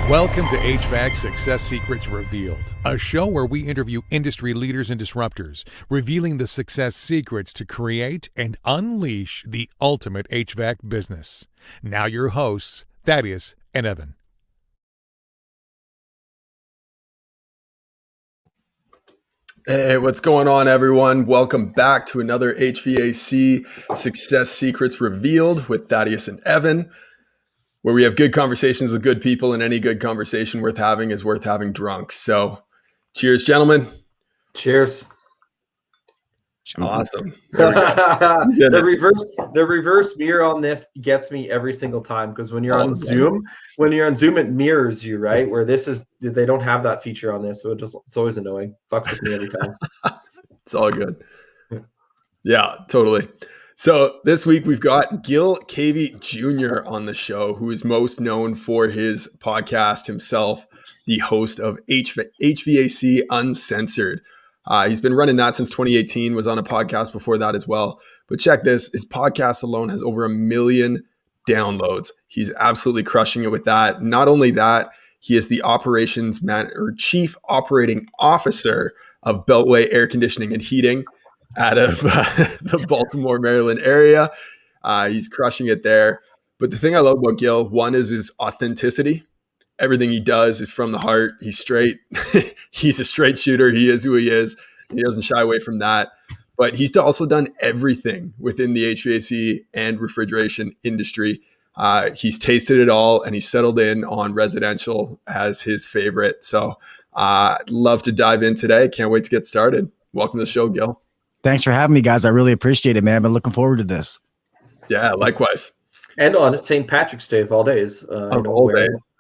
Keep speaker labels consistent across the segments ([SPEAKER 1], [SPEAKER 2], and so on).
[SPEAKER 1] Welcome to HVAC Success Secrets Revealed, a show where we interview industry leaders and disruptors, revealing the success secrets to create and unleash the ultimate HVAC business. Now your hosts, Thaddeus and Evan.
[SPEAKER 2] Hey, what's going on, everyone? Welcome back to another HVAC Success Secrets Revealed with Thaddeus and Evan, where we have good conversations with good people, and any good conversation worth having is worth having drunk. So cheers, gentlemen.
[SPEAKER 3] Cheers.
[SPEAKER 2] Awesome.
[SPEAKER 3] The reverse mirror on this gets me every single time, because when you're on Zoom, it mirrors you, right? Where they don't have that feature on this, so it's always annoying. Fucks with me every time.
[SPEAKER 2] It's all good. Yeah, totally. So this week we've got Gil Cavey Jr. on the show, who is most known for his podcast himself, the host of HVAC Uncensored. He's been running that since 2018, was on a podcast before that as well. But check this, his podcast alone has over 1 million downloads. He's absolutely crushing it with that. Not only that, he is the chief operating officer of Beltway Air Conditioning and Heating out of the Baltimore, Maryland area. He's crushing it there. But the thing I love about Gil, one is his authenticity. Everything he does is from the heart. He's straight. He's a straight shooter. He is who he is. He doesn't shy away from that. But he's also done everything within the HVAC and refrigeration industry. He's tasted it all, and he's settled in on residential as his favorite. So I'd love to dive in today. Can't wait to get started. Welcome to the show, Gil.
[SPEAKER 4] Thanks for having me, guys. I really appreciate it, man. I've been looking forward to this.
[SPEAKER 2] Yeah, likewise.
[SPEAKER 3] And on St. Patrick's Day of all days.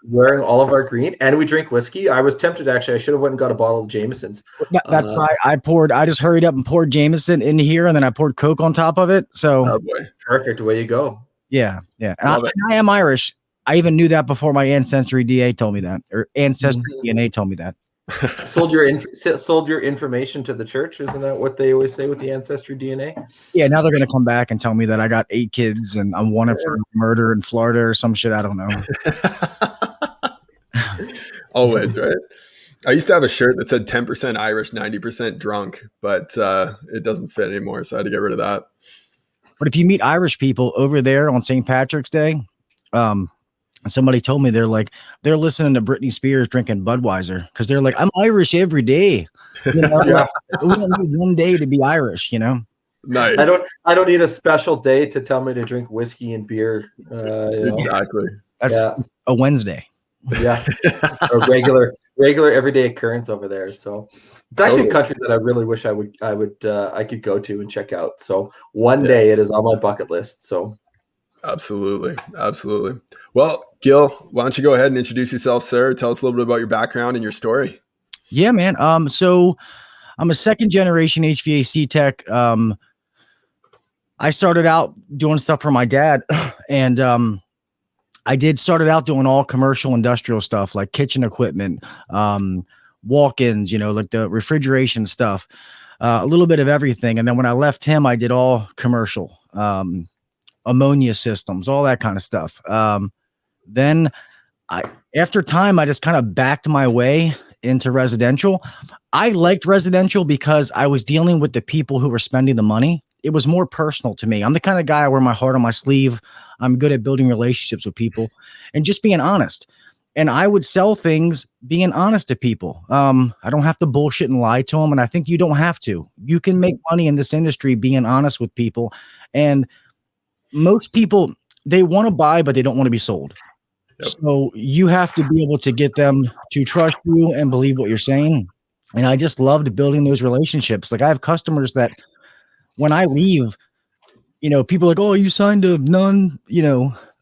[SPEAKER 3] Wearing all of our green, and we drink whiskey. I was tempted, actually. I should have went and got a bottle of Jameson's.
[SPEAKER 4] That's why I just hurried up and poured Jameson in here, and then I poured Coke on top of it. So
[SPEAKER 3] perfect. Way you go.
[SPEAKER 4] Yeah. And I am Irish. I even knew that before my ancestry DNA told me that, or ancestry DNA told me that.
[SPEAKER 3] Sold your information to the church. Isn't that what they always say with the ancestry DNA?
[SPEAKER 4] Yeah, now they're going to come back and tell me that I got 8 kids and I'm wanted for murder in Florida or some shit. I don't know.
[SPEAKER 2] Always, right? I used to have a shirt that said 10% Irish, 90% drunk, but it doesn't fit anymore, so I had to get rid of that.
[SPEAKER 4] But if you meet Irish people over there on St. Patrick's Day, somebody told me they're listening to Britney Spears drinking Budweiser, because they're like, I'm Irish every day. You know,
[SPEAKER 2] Yeah.
[SPEAKER 4] We don't need one day to be Irish, you know.
[SPEAKER 2] Nice.
[SPEAKER 3] I don't need a special day to tell me to drink whiskey and beer.
[SPEAKER 2] Exactly.
[SPEAKER 4] That's a Wednesday.
[SPEAKER 3] Yeah, a regular everyday occurrence over there. So it's actually a country that I really wish I could go to and check out. So one day it is on my bucket list. So
[SPEAKER 2] absolutely. Well, Gil, why don't you go ahead and introduce yourself, sir? Tell us a little bit about your background and your story.
[SPEAKER 4] Yeah, man. So I'm a second generation HVAC tech. I started out doing stuff for my dad, and I started out doing all commercial industrial stuff, like kitchen equipment, walk-ins, like the refrigeration stuff, a little bit of everything. And then when I left him, I did all commercial, ammonia systems, all that kind of stuff. Then after time, I just kind of backed my way into residential. I liked residential because I was dealing with the people who were spending the money. It was more personal to me. I'm the kind of guy I wear my heart on my sleeve. I'm good at building relationships with people and just being honest. And I would sell things being honest to people. I don't have to bullshit and lie to them. And I think you don't have to. You can make money in this industry being honest with people. And most people, they want to buy, but they don't want to be sold. Yep. So you have to be able to get them to trust you and believe what you're saying. And I just loved building those relationships. Like I have customers that when I leave, people are like, oh, you signed a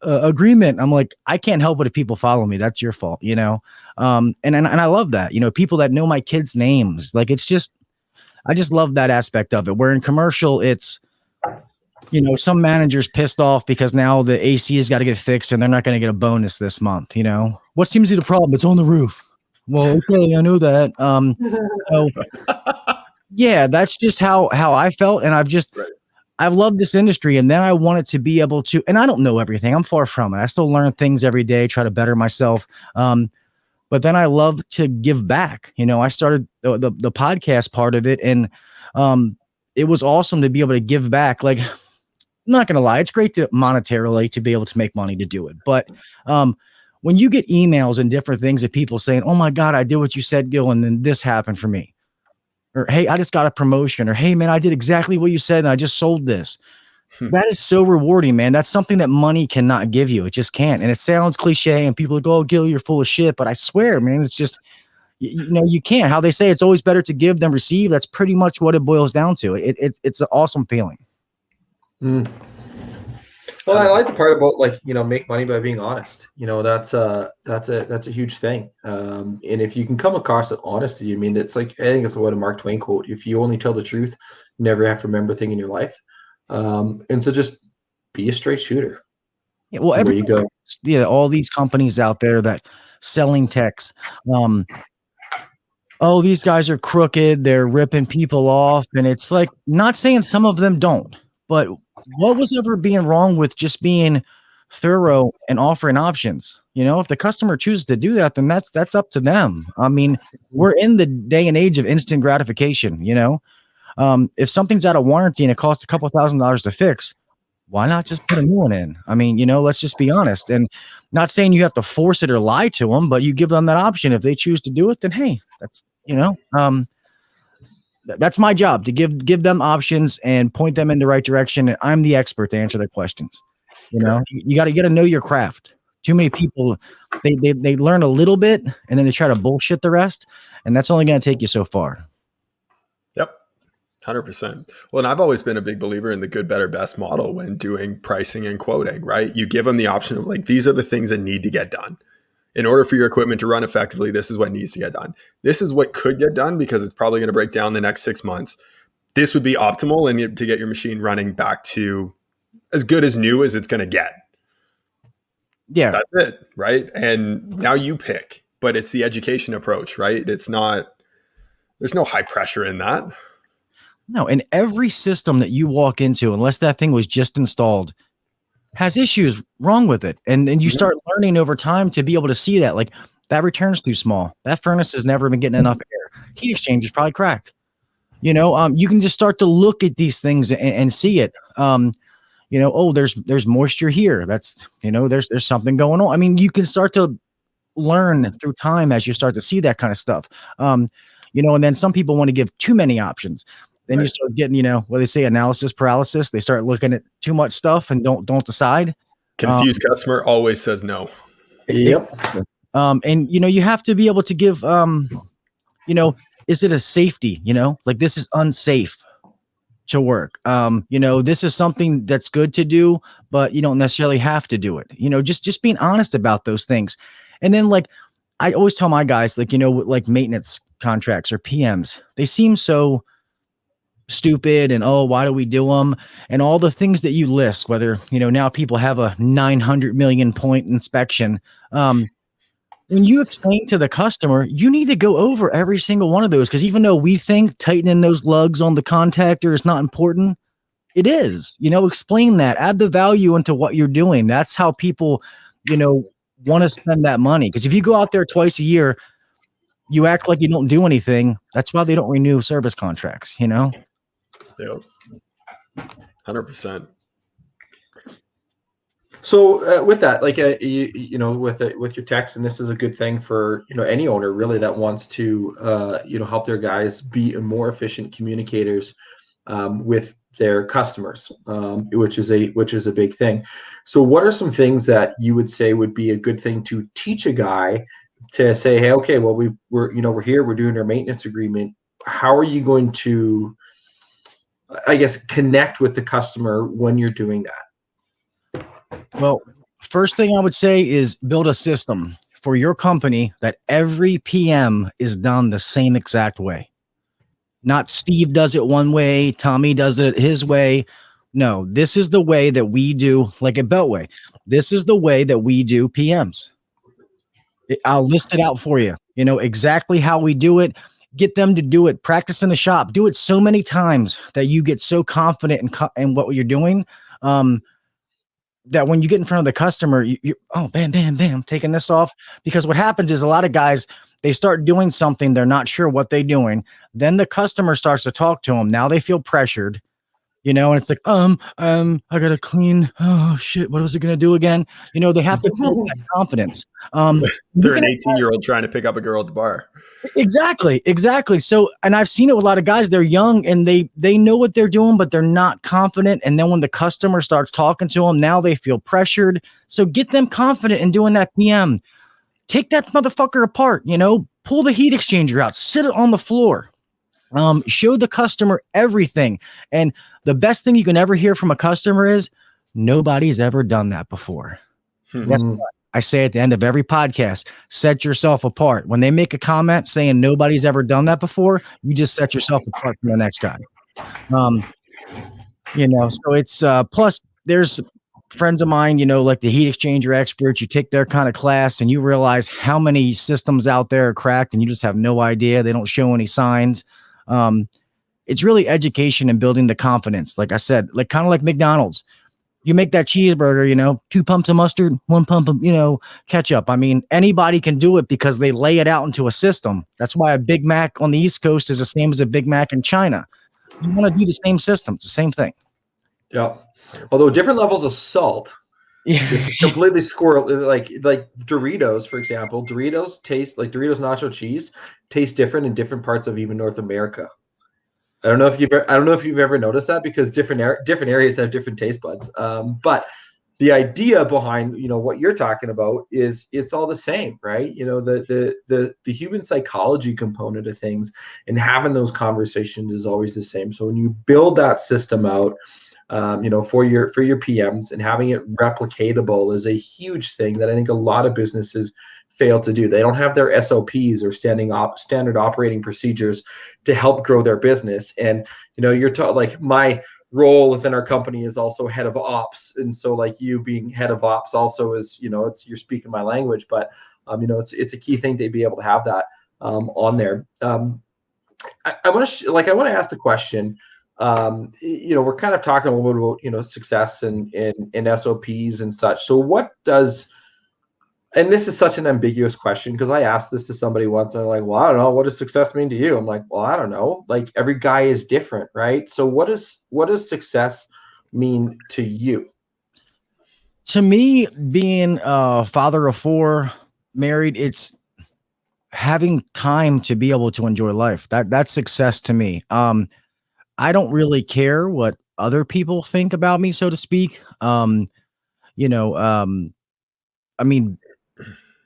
[SPEAKER 4] agreement. I'm like, I can't help it if people follow me. That's your fault, and I love that, people that know my kids' names. Like, it's just, I just love that aspect of it. Where in commercial, it's, some manager's pissed off because now the AC has got to get fixed and they're not going to get a bonus this month. What seems to be the problem? It's on the roof. Well, okay, I know that. So, yeah, that's just how I felt. And I've loved this industry, and then I wanted to be able to, and I don't know everything. I'm far from it. I still learn things every day, try to better myself. but then I love to give back. I started the podcast part of it, and it was awesome to be able to give back. Like, I'm not going to lie, it's great to monetarily to be able to make money to do it. But when you get emails and different things of people saying, oh my God, I did what you said, Gil, and then this happened for me. Or, hey, I just got a promotion. Or, hey, man, I did exactly what you said and I just sold this. That is so rewarding, man. That's something that money cannot give you. It just can't. And it sounds cliche and people go, oh, Gil, you're full of shit. But I swear, man, it's just, you can't. How they say it's always better to give than receive. That's pretty much what it boils down to. It's an awesome feeling.
[SPEAKER 3] Mm. Well, I like the part about make money by being honest. That's a huge thing. And if you can come across with honesty, I think it's what a Mark Twain quote: "If you only tell the truth, you never have to remember a thing in your life." And so just be a straight shooter.
[SPEAKER 4] Yeah, well,
[SPEAKER 3] where you go.
[SPEAKER 4] Yeah, all these companies out there that selling techs. Oh, these guys are crooked. They're ripping people off, and it's like, not saying some of them don't, but what was ever being wrong with just being thorough and offering options? If the customer chooses to do that, then that's up to them. I mean, we're in the day and age of instant gratification. If something's out of warranty and it costs a couple $1,000s to fix, why not just put a new one in? I mean, let's just be honest. And not saying you have to force it or lie to them, but you give them that option. If they choose to do it, then hey, that's that's my job, to give them options and point them in the right direction. And I'm the expert to answer their questions. You got to know your craft. Too many people, they learn a little bit and then they try to bullshit the rest, and that's only going to take you so far.
[SPEAKER 2] Yep. 100%. Well, and I've always been a big believer in the good, better, best model when doing pricing and quoting, right? You give them the option of these are the things that need to get done. In order for your equipment to run effectively, this is what needs to get done. This is what could get done because it's probably going to break down the next 6 months. This would be optimal and to get your machine running back to as good as new as it's going to get.
[SPEAKER 4] Yeah.
[SPEAKER 2] That's it, right? And now you pick, but it's the education approach, right? There's no high pressure in that.
[SPEAKER 4] No, and every system that you walk into, unless that thing was just installed, has issues wrong with it. And then you start learning over time to be able to see that, like, that return's too small. That furnace has never been getting enough air. Heat exchange is probably cracked. You can just start to look at these things and see it. Oh, there's moisture here. That's, there's something going on. I mean, you can start to learn through time as you start to see that kind of stuff. And then some people want to give too many options. Then you start getting, what they say, analysis paralysis. They start looking at too much stuff and don't decide.
[SPEAKER 2] Confused customer always says no.
[SPEAKER 3] Yep.
[SPEAKER 4] And you have to be able to give, is it a safety? Like, this is unsafe to work. This is something that's good to do, but you don't necessarily have to do it. Just being honest about those things. And then, like, I always tell my guys, like, like maintenance contracts or PMs, they seem so stupid and, oh, why do we do them? And all the things that you list, whether, now people have a 900 million point inspection. When you explain to the customer, you need to go over every single one of those. Because even though we think tightening those lugs on the contactor is not important, it is. Explain that, add the value into what you're doing. That's how people, want to spend that money. Because if you go out there twice a year, you act like you don't do anything. That's why they don't renew service contracts,
[SPEAKER 2] Yeah, 100%.
[SPEAKER 3] So with that, like with your techs, and this is a good thing for any owner really that wants to help their guys be more efficient communicators with their customers, which is a big thing. So what are some things that you would say would be a good thing to teach a guy to say, hey, okay, well, we're here, we're doing our maintenance agreement. How are you going to, I guess, connect with the customer when you're doing that?
[SPEAKER 4] Well, first thing I would say is build a system for your company that every PM is done the same exact way. Not Steve does it one way, Tommy does it his way. No, this is the way that we do, like at Beltway. This is the way that we do PMs. I'll list it out for you. Exactly how we do it. Get them to do it. Practice in the shop. Do it so many times that you get so confident in what you're doing. that when you get in front of the customer, you oh, bam, bam, bam, taking this off. Because what happens is a lot of guys, they start doing something, they're not sure what they're doing. Then the customer starts to talk to them. Now they feel pressured, and it's like, I gotta clean. Oh shit, what was it gonna do again? They have to build that confidence.
[SPEAKER 2] They're an 18-year-old trying to pick up a girl at the bar.
[SPEAKER 4] Exactly. So, and I've seen it with a lot of guys, they're young and they know what they're doing, but they're not confident. And then when the customer starts talking to them, now they feel pressured. So get them confident in doing that PM. Take that motherfucker apart, pull the heat exchanger out, sit it on the floor. Show the customer everything. And the best thing you can ever hear from a customer is nobody's ever done that before. That's what I say at the end of every podcast. Set yourself apart. When they make a comment saying nobody's ever done that before, you just set yourself apart from the next guy. So it's plus there's friends of mine, like the heat exchanger experts. You take their kind of class and you realize how many systems out there are cracked and you just have no idea. They don't show any signs. It's really education and building the confidence. Like I said, like kind of like McDonald's. You make that cheeseburger, 2 pumps of mustard, 1 pump of, ketchup. I mean, anybody can do it because they lay it out into a system. That's why a Big Mac on the East Coast is the same as a Big Mac in China. You want to do the same system. It's the same thing.
[SPEAKER 3] Yeah. Although different levels of salt.
[SPEAKER 4] Yeah.
[SPEAKER 3] This is completely squirrel. Like Doritos, for example. Doritos Doritos nacho cheese taste different in different parts of even North America. I don't know if you've ever noticed that, because different areas have different taste buds. But the idea behind what you're talking about is it's all the same, right? The human psychology component of things and having those conversations is always the same. So when you build that system out, for your PMs, and having it replicatable is a huge thing that I think a lot of businesses fail to do. They don't have their SOPs or standard operating procedures to help grow their business. And you're like my role within our company is also head of ops, and so like you being head of ops also is you're speaking my language, but it's a key thing to be able to have that on there. I want to ask the question. We're kind of talking a little bit about success and SOPs and such. So what does, and this is such an ambiguous question, because I asked this to somebody once and they're like, well, I don't know, what does success mean to you? I'm like, well, I don't know. Like every guy is different, right? So what does success mean to you?
[SPEAKER 4] To me, being a father of 4, married, it's having time to be able to enjoy life. That's success to me. I don't really care what other people think about me, so to speak. I mean,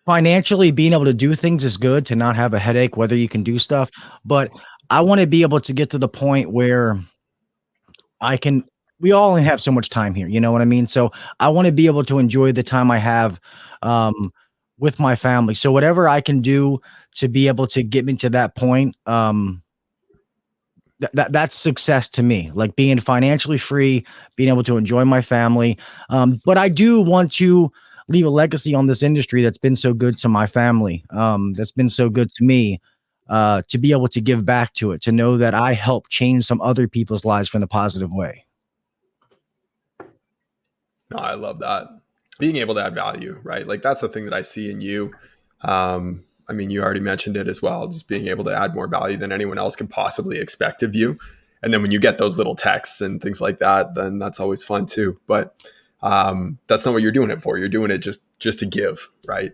[SPEAKER 4] financially being able to do things is good, to not have a headache, whether you can do stuff. But I want to be able to get to the point where we all only have so much time here. You know what I mean? So I want to be able to enjoy the time I have with my family. So whatever I can do to be able to get me to that point, that's success to me, like being financially free, being able to enjoy my family. But I do want to leave a legacy on this industry that's been so good to my family, that's been so good to me, to be able to give back to it, to know that I helped change some other people's lives from the positive way.
[SPEAKER 2] Oh, I love that. Being able to add value, right? Like that's the thing that I see in you. I mean, you already mentioned it as well, just being able to add more value than anyone else can possibly expect of you. And then when you get those little texts and things like that, then that's always fun too. But that's not what you're doing it for. You're doing it just to give, right?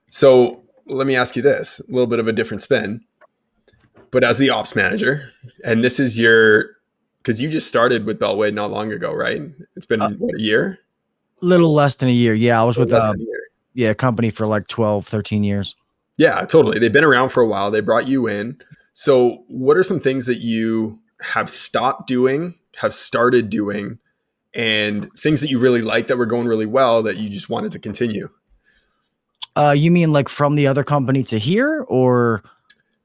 [SPEAKER 2] So let me ask you this, a little bit of a different spin, but as the ops manager, and this is because you just started with Beltway not long ago, right? It's been a year?
[SPEAKER 4] Little less than a year. Yeah. I was with a company for like 12, 13 years.
[SPEAKER 2] Yeah, totally. They've been around for a while. They brought you in. So what are some things that you have stopped doing, have started doing, and things that you really like that were going really well that you just wanted to continue?
[SPEAKER 4] You mean like from the other company to here, or?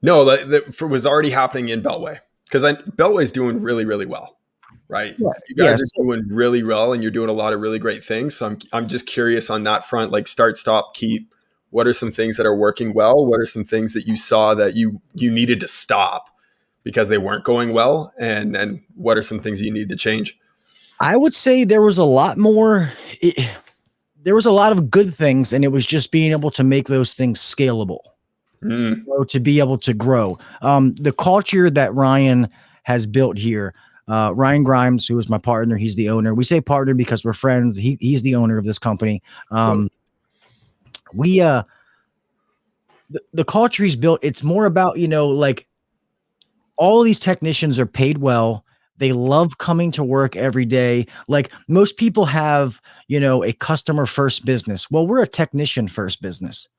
[SPEAKER 2] No, that was already happening in Beltway, because Beltway is doing really, really well, right?
[SPEAKER 4] Yeah.
[SPEAKER 2] You guys are doing really well, and you're doing a lot of really great things. So I'm just curious on that front, like start, stop, keep. What are some things that are working well? What are some things that you saw that you needed to stop because they weren't going well? And what are some things you need to change?
[SPEAKER 4] I would say there was a lot more. there was a lot of good things, and it was just being able to make those things scalable, to be able to grow. The culture that Ryan has built here, Ryan Grimes, who is my partner, he's the owner. We say partner because we're friends. He's the owner of this company. The culture he's built, it's more about, like, all of these technicians are paid well. They love coming to work every day. Like, most people have, a customer first business. Well, we're a technician first business.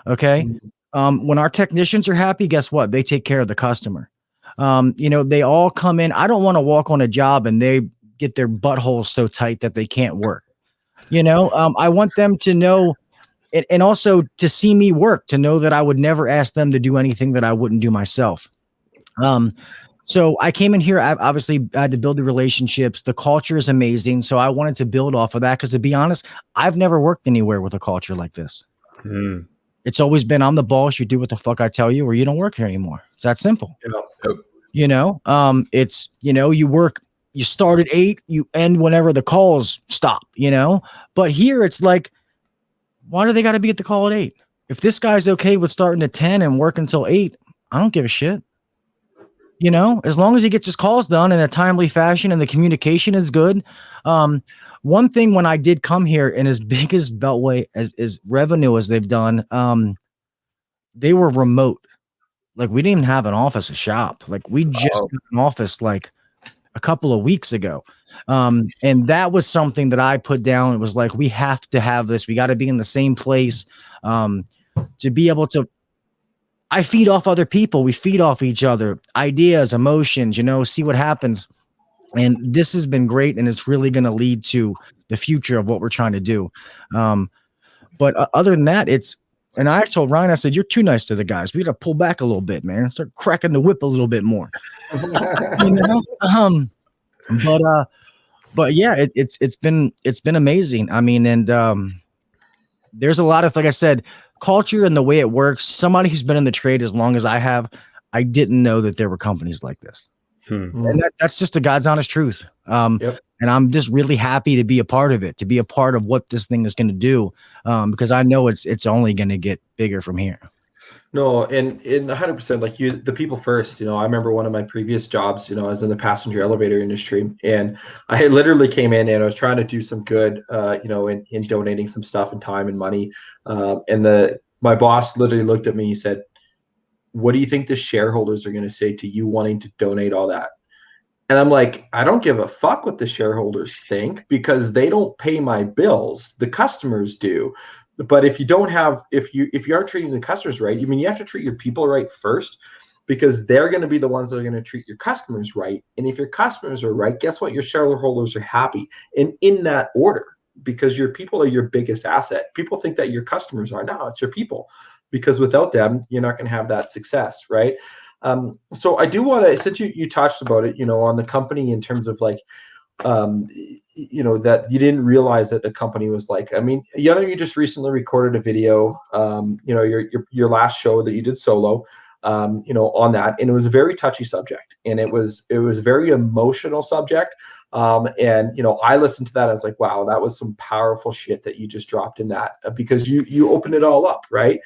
[SPEAKER 4] Okay. When our technicians are happy, guess what? They take care of the customer. They all come in. I don't want to walk on a job and they get their buttholes so tight that they can't work. I want them to know, and also to see me work, to know that I would never ask them to do anything that I wouldn't do myself. So I came in here. I obviously had to build the relationships. The culture is amazing. So I wanted to build off of that. Cause to be honest, I've never worked anywhere with a culture like this. It's always been, I'm the boss. You do what the fuck I tell you, or you don't work here anymore. It's that simple. It's, you work, you start at 8, you end whenever the calls stop, but here it's like, why do they got to be at the call at 8? If this guy's okay with starting at 10 and working until 8, I don't give a shit. As long as he gets his calls done in a timely fashion and the communication is good. One thing when I did come here, and as big as Beltway as revenue as they've done, they were remote. Like, we didn't even have an office, a shop. Like, we just got an office like a couple of weeks ago. And that was something that I put down. It was like, we have to have this. We got to be in the same place to be able to. I feed off other people. We feed off each other, ideas, emotions, see what happens. And this has been great. And it's really going to lead to the future of what we're trying to do. But other than that, and I told Ryan, I said, you're too nice to the guys. We got to pull back a little bit, man. Start cracking the whip a little bit more. But yeah, it's been amazing. I mean, and there's a lot of, like I said, culture and the way it works. Somebody who's been in the trade as long as I have, I didn't know that there were companies like this. And that's just the God's honest truth. And I'm just really happy to be a part of it, to be a part of what this thing is going to do, because I know it's only going to get bigger from here.
[SPEAKER 3] No, and 100%, like the people first. I remember one of my previous jobs, I was in the passenger elevator industry, and I literally came in and I was trying to do some good, in donating some stuff and time and money. And my boss literally looked at me. He said, "What do you think the shareholders are going to say to you wanting to donate all that?" And I'm like, I don't give a fuck what the shareholders think, because they don't pay my bills. The customers do. But if you aren't treating the customers right, you have to treat your people right first, because they're going to be the ones that are going to treat your customers right. And if your customers are right, guess what? Your shareholders are happy. And in that order, because your people are your biggest asset. People think that your customers are. No, it's your people, because without them, you're not going to have that success, right? So I do want to, since you touched about it, on the company, in terms of like, that you didn't realize that the company was like, you just recently recorded a video, your last show that you did solo, on that, and it was a very touchy subject, and it was a very emotional subject. And I listened to that. I was like, wow, that was some powerful shit that you just dropped in that, because you opened it all up, right?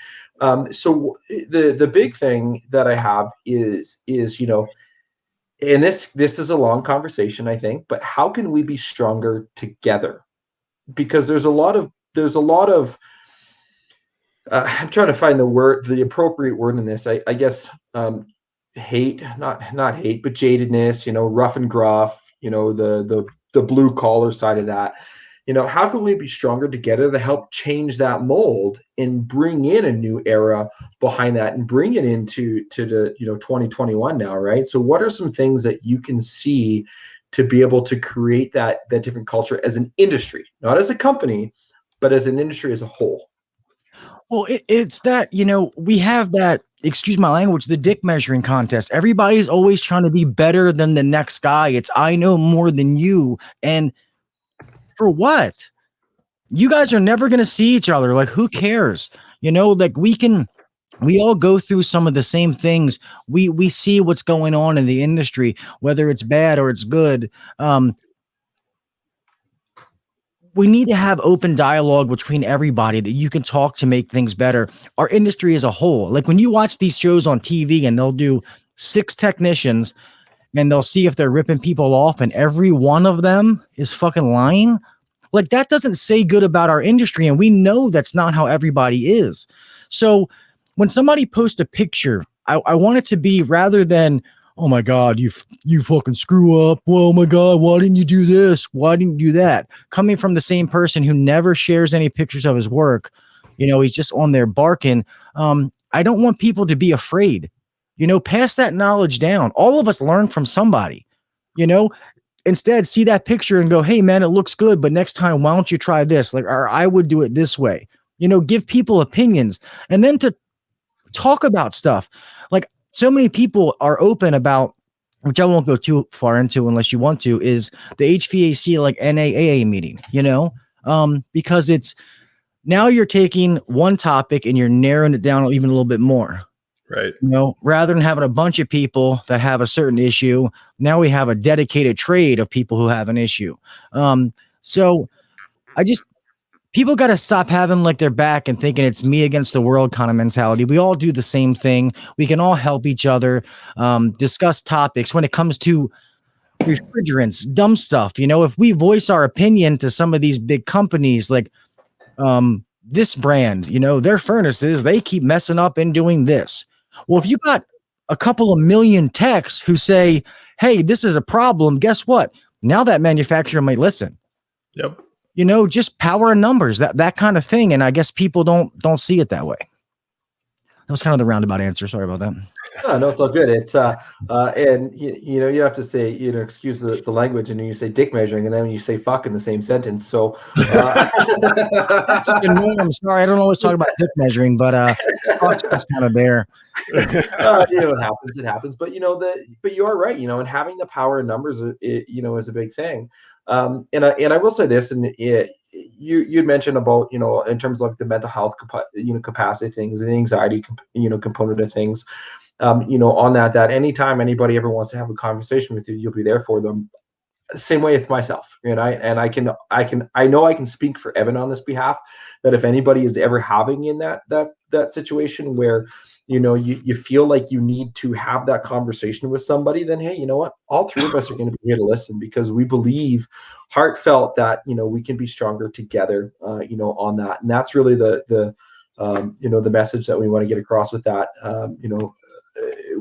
[SPEAKER 3] So the big thing that I have is and this is a long conversation, I think, but how can we be stronger together? Because there's a lot of I'm trying to find the appropriate word in this. I guess hate, not hate, but jadedness, rough and gruff, the blue collar side of that. How can we be stronger together to help change that mold and bring in a new era behind that, and bring it into the 2021 now, right? So what are some things that you can see to be able to create that different culture as an industry, not as a company, but as an industry as a whole?
[SPEAKER 4] Well, it's that, we have that, excuse my language, the dick measuring contest. Everybody's always trying to be better than the next guy. It's, I know more than you. And for what? You guys are never going to see each other. Like, who cares? Like, we all go through some of the same things. We see what's going on in the industry, whether it's bad or it's good. we need to have open dialogue between everybody that you can talk to make things better. Our industry as a whole, like when you watch these shows on TV and they'll do 6 technicians and they'll see if they're ripping people off and every one of them is fucking lying. Like that doesn't say good about our industry. And we know that's not how everybody is. So when somebody posts a picture, I want it to be rather than, oh my God, you fucking screw up. Well, oh my God, why didn't you do this? Why didn't you do that? Coming from the same person who never shares any pictures of his work, he's just on there barking. I don't want people to be afraid, pass that knowledge down. All of us learn from somebody, instead see that picture and go, hey man, it looks good, but next time, why don't you try this? Like, or I would do it this way, give people opinions and then to talk about stuff. Like, so many people are open about, which I won't go too far into unless you want to, is the HVAC like NAAA meeting, because it's now you're taking one topic and you're narrowing it down even a little bit more.
[SPEAKER 2] Right.
[SPEAKER 4] Rather than having a bunch of people that have a certain issue, now we have a dedicated trade of people who have an issue. So people got to stop having like their back and thinking it's me against the world kind of mentality. We all do the same thing. We can all help each other, discuss topics when it comes to refrigerants, dumb stuff. If we voice our opinion to some of these big companies, like this brand, their furnaces, they keep messing up and doing this. Well, if you got a couple of million techs who say, hey, this is a problem, guess what? Now that manufacturer might listen.
[SPEAKER 2] Yep.
[SPEAKER 4] Just power and numbers, that kind of thing. And I guess people don't see it that way. That was kind of the roundabout answer. Sorry about that.
[SPEAKER 3] No, it's all good. It's and you have to say, excuse the language, and you say dick measuring, and then you say fuck in the same sentence. So that's
[SPEAKER 4] the norm. Sorry, I don't always talk about dick measuring, but fuck's just kind of there.
[SPEAKER 3] It happens. But but you are right. And having the power in numbers, is a big thing. And I will say this, and you'd mentioned about, in terms of like the mental health, capacity things, the anxiety, component of things, on that anytime anybody ever wants to have a conversation with you, you'll be there for them. Same way with myself. And I know I can speak for Evan on this behalf, that if anybody is ever having in that situation where, you feel like you need to have that conversation with somebody, then, hey, you know what? All 3 of us are going to be here to listen, because we believe heartfelt that, we can be stronger together, on that. And that's really the message that we want to get across with that,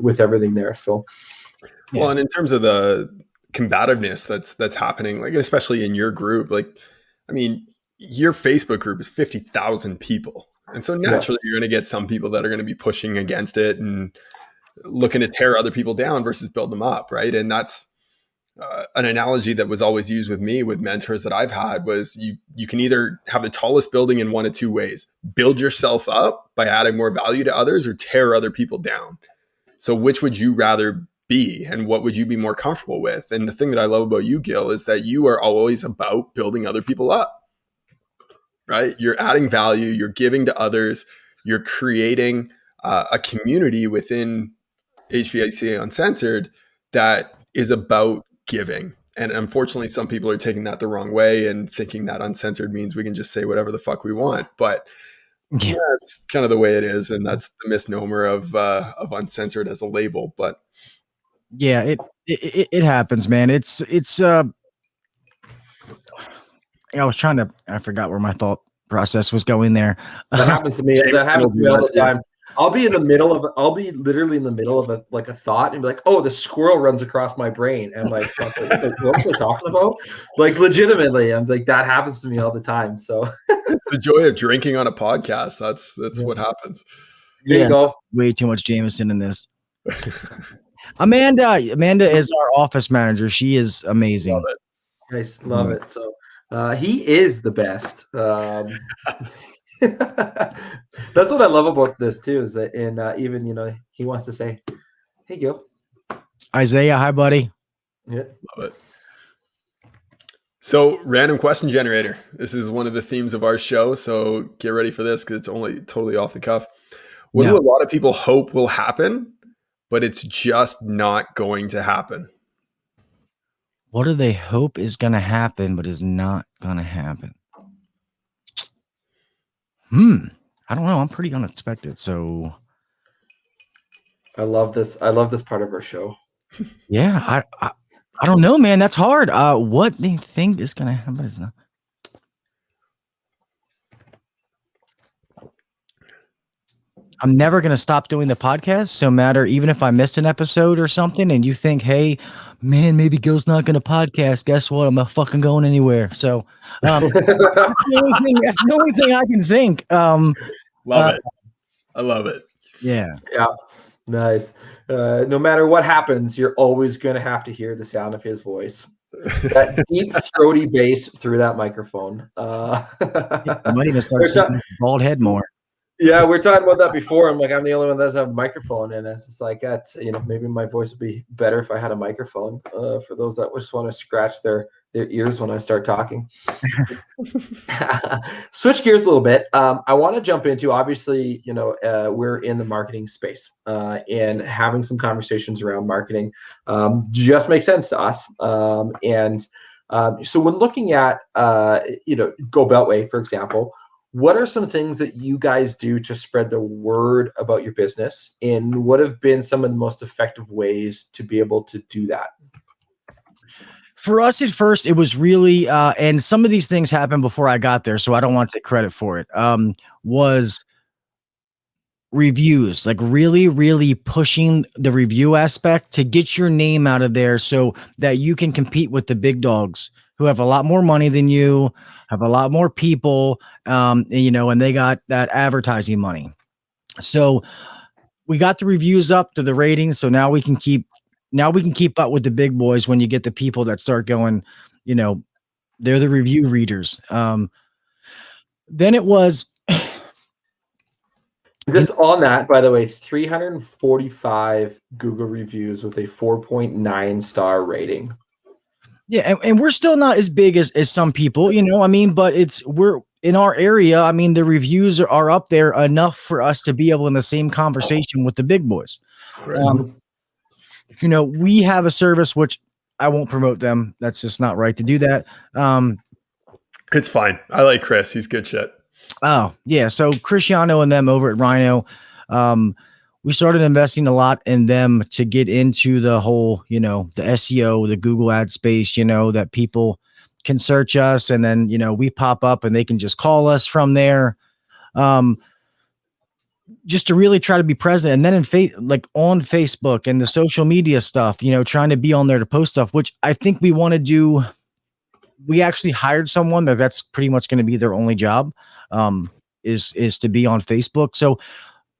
[SPEAKER 3] with everything there. So,
[SPEAKER 2] yeah. Well, and in terms of the combativeness that's happening, like, especially in your group, like, I mean, your Facebook group is 50,000 people. And so naturally, you're going to get some people that are going to be pushing against it and looking to tear other people down versus build them up, right? And that's an analogy that was always used with me, with mentors that I've had, was you can either have the tallest building in one of 2 ways: build yourself up by adding more value to others, or tear other people down. So which would you rather be, and what would you be more comfortable with? And the thing that I love about you, Gil, is that you are always about building other people up. Right? You're adding value, you're giving to others, you're creating a community within HVAC Uncensored that is about giving. And unfortunately, some people are taking that the wrong way and thinking that uncensored means we can just say whatever the fuck we want. But that's kind of the way it is. And that's the misnomer of uncensored as a label. But
[SPEAKER 4] yeah, it happens, man. It's I forgot where my thought process was going there.
[SPEAKER 3] That happens to me. That happens to me all the time. I'll be literally in the middle of a thought and be like, oh, the squirrel runs across my brain. And I'm like, what was I talking about? Like, legitimately, I'm like, that happens to me all the time. So
[SPEAKER 2] it's the joy of drinking on a podcast. That's what happens.
[SPEAKER 3] There you go.
[SPEAKER 4] Way too much Jameson in this. Amanda is our office manager. She is amazing.
[SPEAKER 2] Love it.
[SPEAKER 3] Nice. Love it. So he is the best. That's what I love about this too, is that, and even he wants to say, "Hey, Gil."
[SPEAKER 4] Isaiah, hi, buddy.
[SPEAKER 3] Yeah,
[SPEAKER 2] love it. So, random question generator. This is one of the themes of our show. So get ready for this, because it's only totally off the cuff. What do a lot of people hope will happen, but it's just not going to happen?
[SPEAKER 4] What do they hope is going to happen, but is not going to happen? I don't know. I'm pretty unexpected. So
[SPEAKER 3] I love this. I love this part of our show.
[SPEAKER 4] yeah, I don't know, man. That's hard. What they think is gonna happen is not. I'm never gonna stop doing the podcast. So matter even if I missed an episode or something, and you think, hey, man, maybe Gil's not gonna podcast. Guess what? I'm not fucking going anywhere. So that's the only thing I can think.
[SPEAKER 2] Love it. I love it.
[SPEAKER 4] Yeah.
[SPEAKER 3] Yeah. Nice. No matter what happens, you're always going to have to hear the sound of his voice. That deep, throaty bass through that microphone.
[SPEAKER 4] I might even start saying bald head more.
[SPEAKER 3] Yeah, we're talking about that before. I'm like, I'm the only one that doesn't have a microphone, and it's just like that's maybe my voice would be better if I had a microphone. For those that just want to scratch their ears when I start talking. Switch gears a little bit. I want to jump into obviously, we're in the marketing space, and having some conversations around marketing just makes sense to us. So when looking at Go Beltway, for example. What are some things that you guys do to spread the word about your business, and what have been some of the most effective ways to be able to do that?
[SPEAKER 4] For us at first, it was really, and some of these things happened before I got there, so I don't want to take credit for it, was reviews, like really, really pushing the review aspect to get your name out of there so that you can compete with the big dogs who have a lot more money than you, have a lot more people, and they got that advertising money. So we got the reviews up to the ratings. So now we can keep up with the big boys when you get the people that start going, they're the review readers. Then it was
[SPEAKER 3] just on that, by the way, 345 Google reviews with a 4.9 star rating.
[SPEAKER 4] Yeah, and we're still not as big as some people, but we're in our area. I mean, the reviews are up there enough for us to be able in the same conversation with the big boys. Right. We have a service which I won't promote them. That's just not right to do that.
[SPEAKER 2] It's fine. I like Chris. He's good shit.
[SPEAKER 4] Oh, yeah. So Cristiano and them over at Rhino, we started investing a lot in them to get into the whole, the SEO, the Google ad space, that people can search us and then, we pop up and they can just call us from there. Just to really try to be present. And then on Facebook and the social media stuff, trying to be on there to post stuff, which I think we want to do. We actually hired someone that's pretty much going to be their only job, is to be on Facebook. So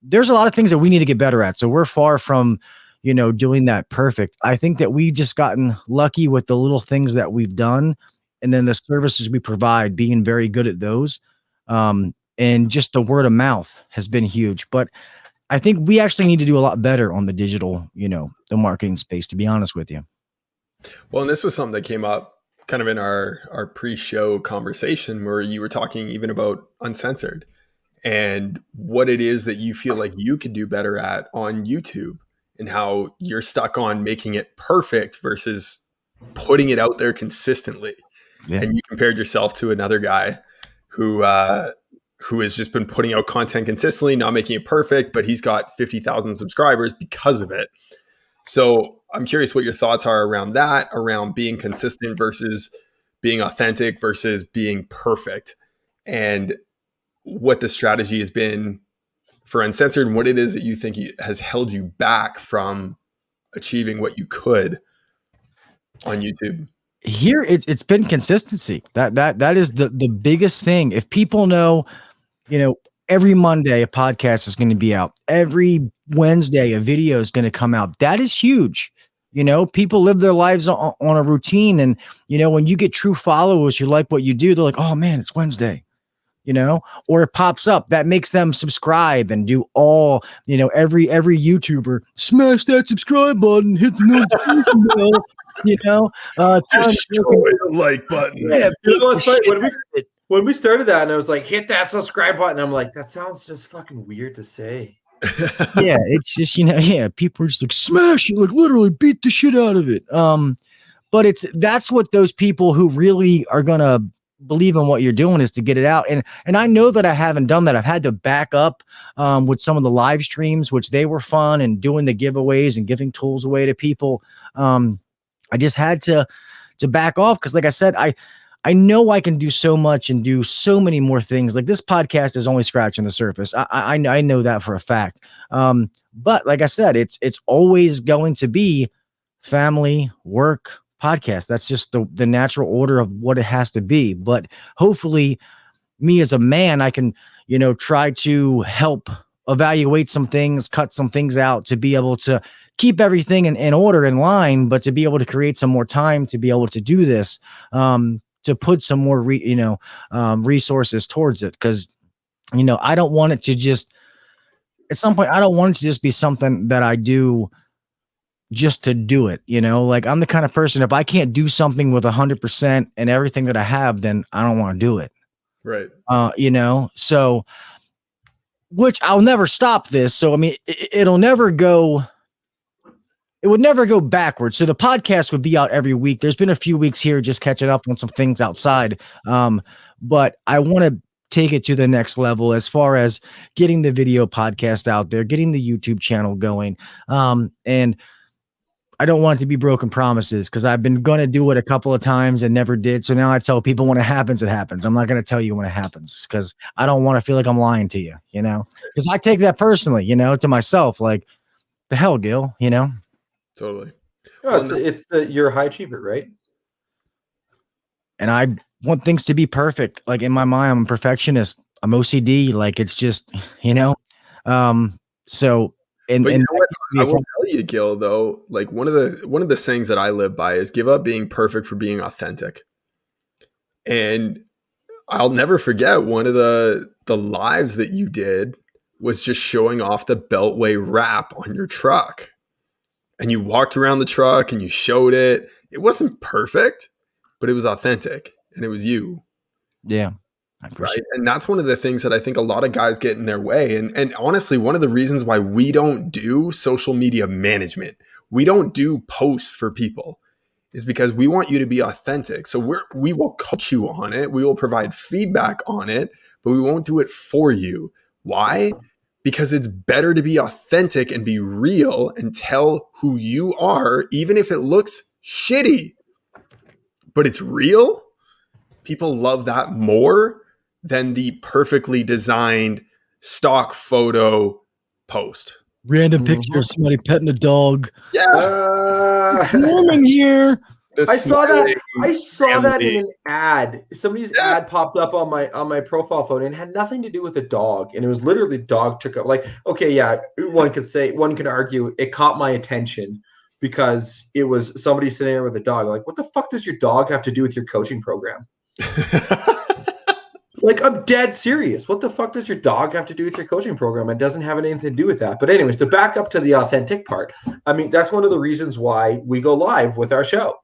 [SPEAKER 4] there's a lot of things that we need to get better at. So we're far from, doing that perfect. I think that we've just gotten lucky with the little things that we've done. And then the services we provide being very good at those. And just the word of mouth has been huge. But I think we actually need to do a lot better on the digital, the marketing space, to be honest with you.
[SPEAKER 2] Well, and this was something that came up kind of in our pre-show conversation where you were talking even about Uncensored and what it is that you feel like you could do better at on YouTube and how you're stuck on making it perfect versus putting it out there consistently. Yeah. And you compared yourself to another guy who has just been putting out content consistently, not making it perfect, but he's got 50,000 subscribers because of it. So I'm curious what your thoughts are around that, around being consistent versus being authentic versus being perfect, and what the strategy has been for Uncensored and what it is that you think has held you back from achieving what you could on YouTube.
[SPEAKER 4] Here, it's been consistency. That is the biggest thing. If people know, every Monday a podcast is going to be out. Every Wednesday a video is going to come out. That is huge. People live their lives on a routine. And, when you get true followers who like what you do, they're like, oh man, it's Wednesday, or it pops up. That makes them subscribe and do all, every YouTuber smash that subscribe button, hit the notification bell,
[SPEAKER 2] just show it a like button.
[SPEAKER 3] Yeah, it's funny. When we started that and I was like, hit that subscribe button. I'm like, that sounds just fucking weird to say.
[SPEAKER 4] Yeah, it's just, people are just like smash it, like literally beat the shit out of it. But that's what those people who really are gonna believe in what you're doing is to get it out. And I know that I haven't done that. I've had to back up with some of the live streams, which they were fun, and doing the giveaways and giving tools away to people. I just had to back off because, like I said, I know I can do so much and do so many more things. Like, this podcast is only scratching the surface. I know that for a fact. But like I said, it's always going to be family, work, podcast. That's just the natural order of what it has to be. But hopefully, me as a man, I can, try to help evaluate some things, cut some things out to be able to keep everything in order, in line, but to be able to create some more time to be able to do this, to put some more, resources towards it. Because, I don't want it to just, at some point, I don't want it to just be something that I do just to do it. Like, I'm the kind of person, if I can't do something with 100% and everything that I have, then I don't want to do it.
[SPEAKER 2] Right.
[SPEAKER 4] So, which I'll never stop this. So, I mean, it'll never go, it would never go backwards. So the podcast would be out every week. There's been a few weeks here just catching up on some things outside. But I want to take it to the next level as far as getting the video podcast out there, getting the YouTube channel going. And I don't want it to be broken promises, because I've been going to do it a couple of times and never did. So now I tell people when it happens, it happens. I'm not going to tell you when it happens, because I don't want to feel like I'm lying to you, because I take that personally, to myself, like, the hell, Gil,
[SPEAKER 2] Totally.
[SPEAKER 3] Oh, you're a high achiever, right?
[SPEAKER 4] And I want things to be perfect. Like, in my mind, I'm a perfectionist. I'm OCD. Like, it's just, so. And
[SPEAKER 2] you know what? I will tell you, Gil, though, like, one of the sayings that I live by is give up being perfect for being authentic. And I'll never forget one of the lives that you did was just showing off the Beltway wrap on your truck. And you walked around the truck and you showed it. It wasn't perfect, but it was authentic, and it was you.
[SPEAKER 4] Yeah.
[SPEAKER 2] Right. And that's one of the things that I think a lot of guys get in their way. And honestly, one of the reasons why we don't do social media management, we don't do posts for people, is because we want you to be authentic. So we will coach you on it. We will provide feedback on it, but we won't do it for you. Why? Because it's better to be authentic and be real and tell who you are, even if it looks shitty, but it's real. People love that more than the perfectly designed stock photo post.
[SPEAKER 4] Random picture of somebody petting a dog.
[SPEAKER 2] Yeah.
[SPEAKER 4] Woman here.
[SPEAKER 3] I saw that in an ad. Somebody's ad popped up on my profile photo and had nothing to do with a dog. And it was literally dog took up, like, okay, yeah, one could argue it caught my attention because it was somebody sitting there with a dog. Like, what the fuck does your dog have to do with your coaching program? Like, I'm dead serious. What the fuck does your dog have to do with your coaching program? It doesn't have anything to do with that. But anyways, to back up to the authentic part, I mean, that's one of the reasons why we go live with our show.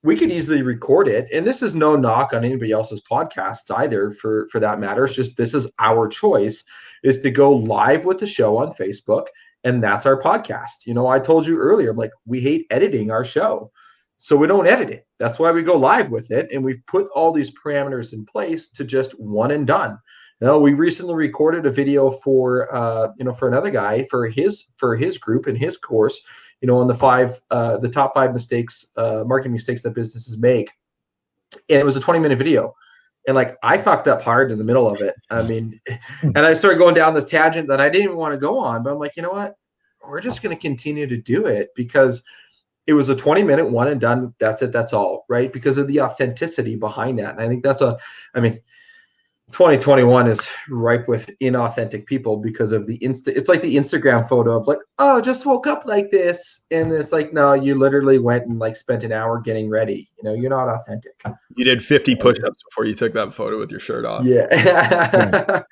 [SPEAKER 3] We could easily record it. And this is no knock on anybody else's podcasts either, for that matter. It's just, this is our choice, is to go live with the show on Facebook. And that's our podcast. I told you earlier, I'm like, we hate editing our show. So we don't edit it. That's why we go live with it. And we've put all these parameters in place to just one and done. We recently recorded a video for another guy for his group and his course, on the top 5 mistakes, marketing mistakes that businesses make. And it was a 20-minute video. And like, I fucked up hard in the middle of it. I mean, and I started going down this tangent that I didn't even want to go on, but I'm like, you know what? We're just going to continue to do it because it was a 20-minute one and done. That's it. That's all, right? Because of the authenticity behind that. And I think 2021 is ripe with inauthentic people because of it's like the Instagram photo of like, oh, just woke up like this. And it's like, no, you literally went and like spent an hour getting ready. You're not authentic.
[SPEAKER 2] You did 50 push-ups before you took that photo with your shirt off.
[SPEAKER 3] Yeah.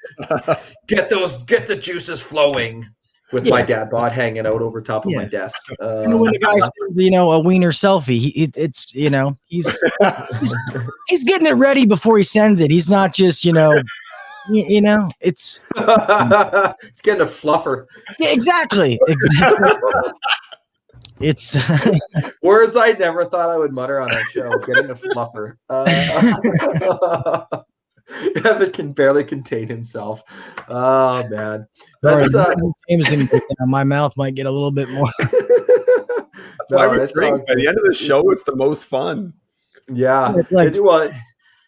[SPEAKER 3] Get the juices flowing. With my dad bod hanging out over top of my desk.
[SPEAKER 4] When the guy sends, a wiener selfie, he's getting it ready before he sends it. He's not just, it's
[SPEAKER 3] it's getting a fluffer.
[SPEAKER 4] Yeah, exactly. It's
[SPEAKER 3] Words I never thought I would mutter on our show. Getting a fluffer. Evan can barely contain himself. Oh man, that's
[SPEAKER 4] Jameson. My mouth might get a little bit more.
[SPEAKER 2] That's why we drink. By the end of the show, it's the most fun.
[SPEAKER 3] Yeah,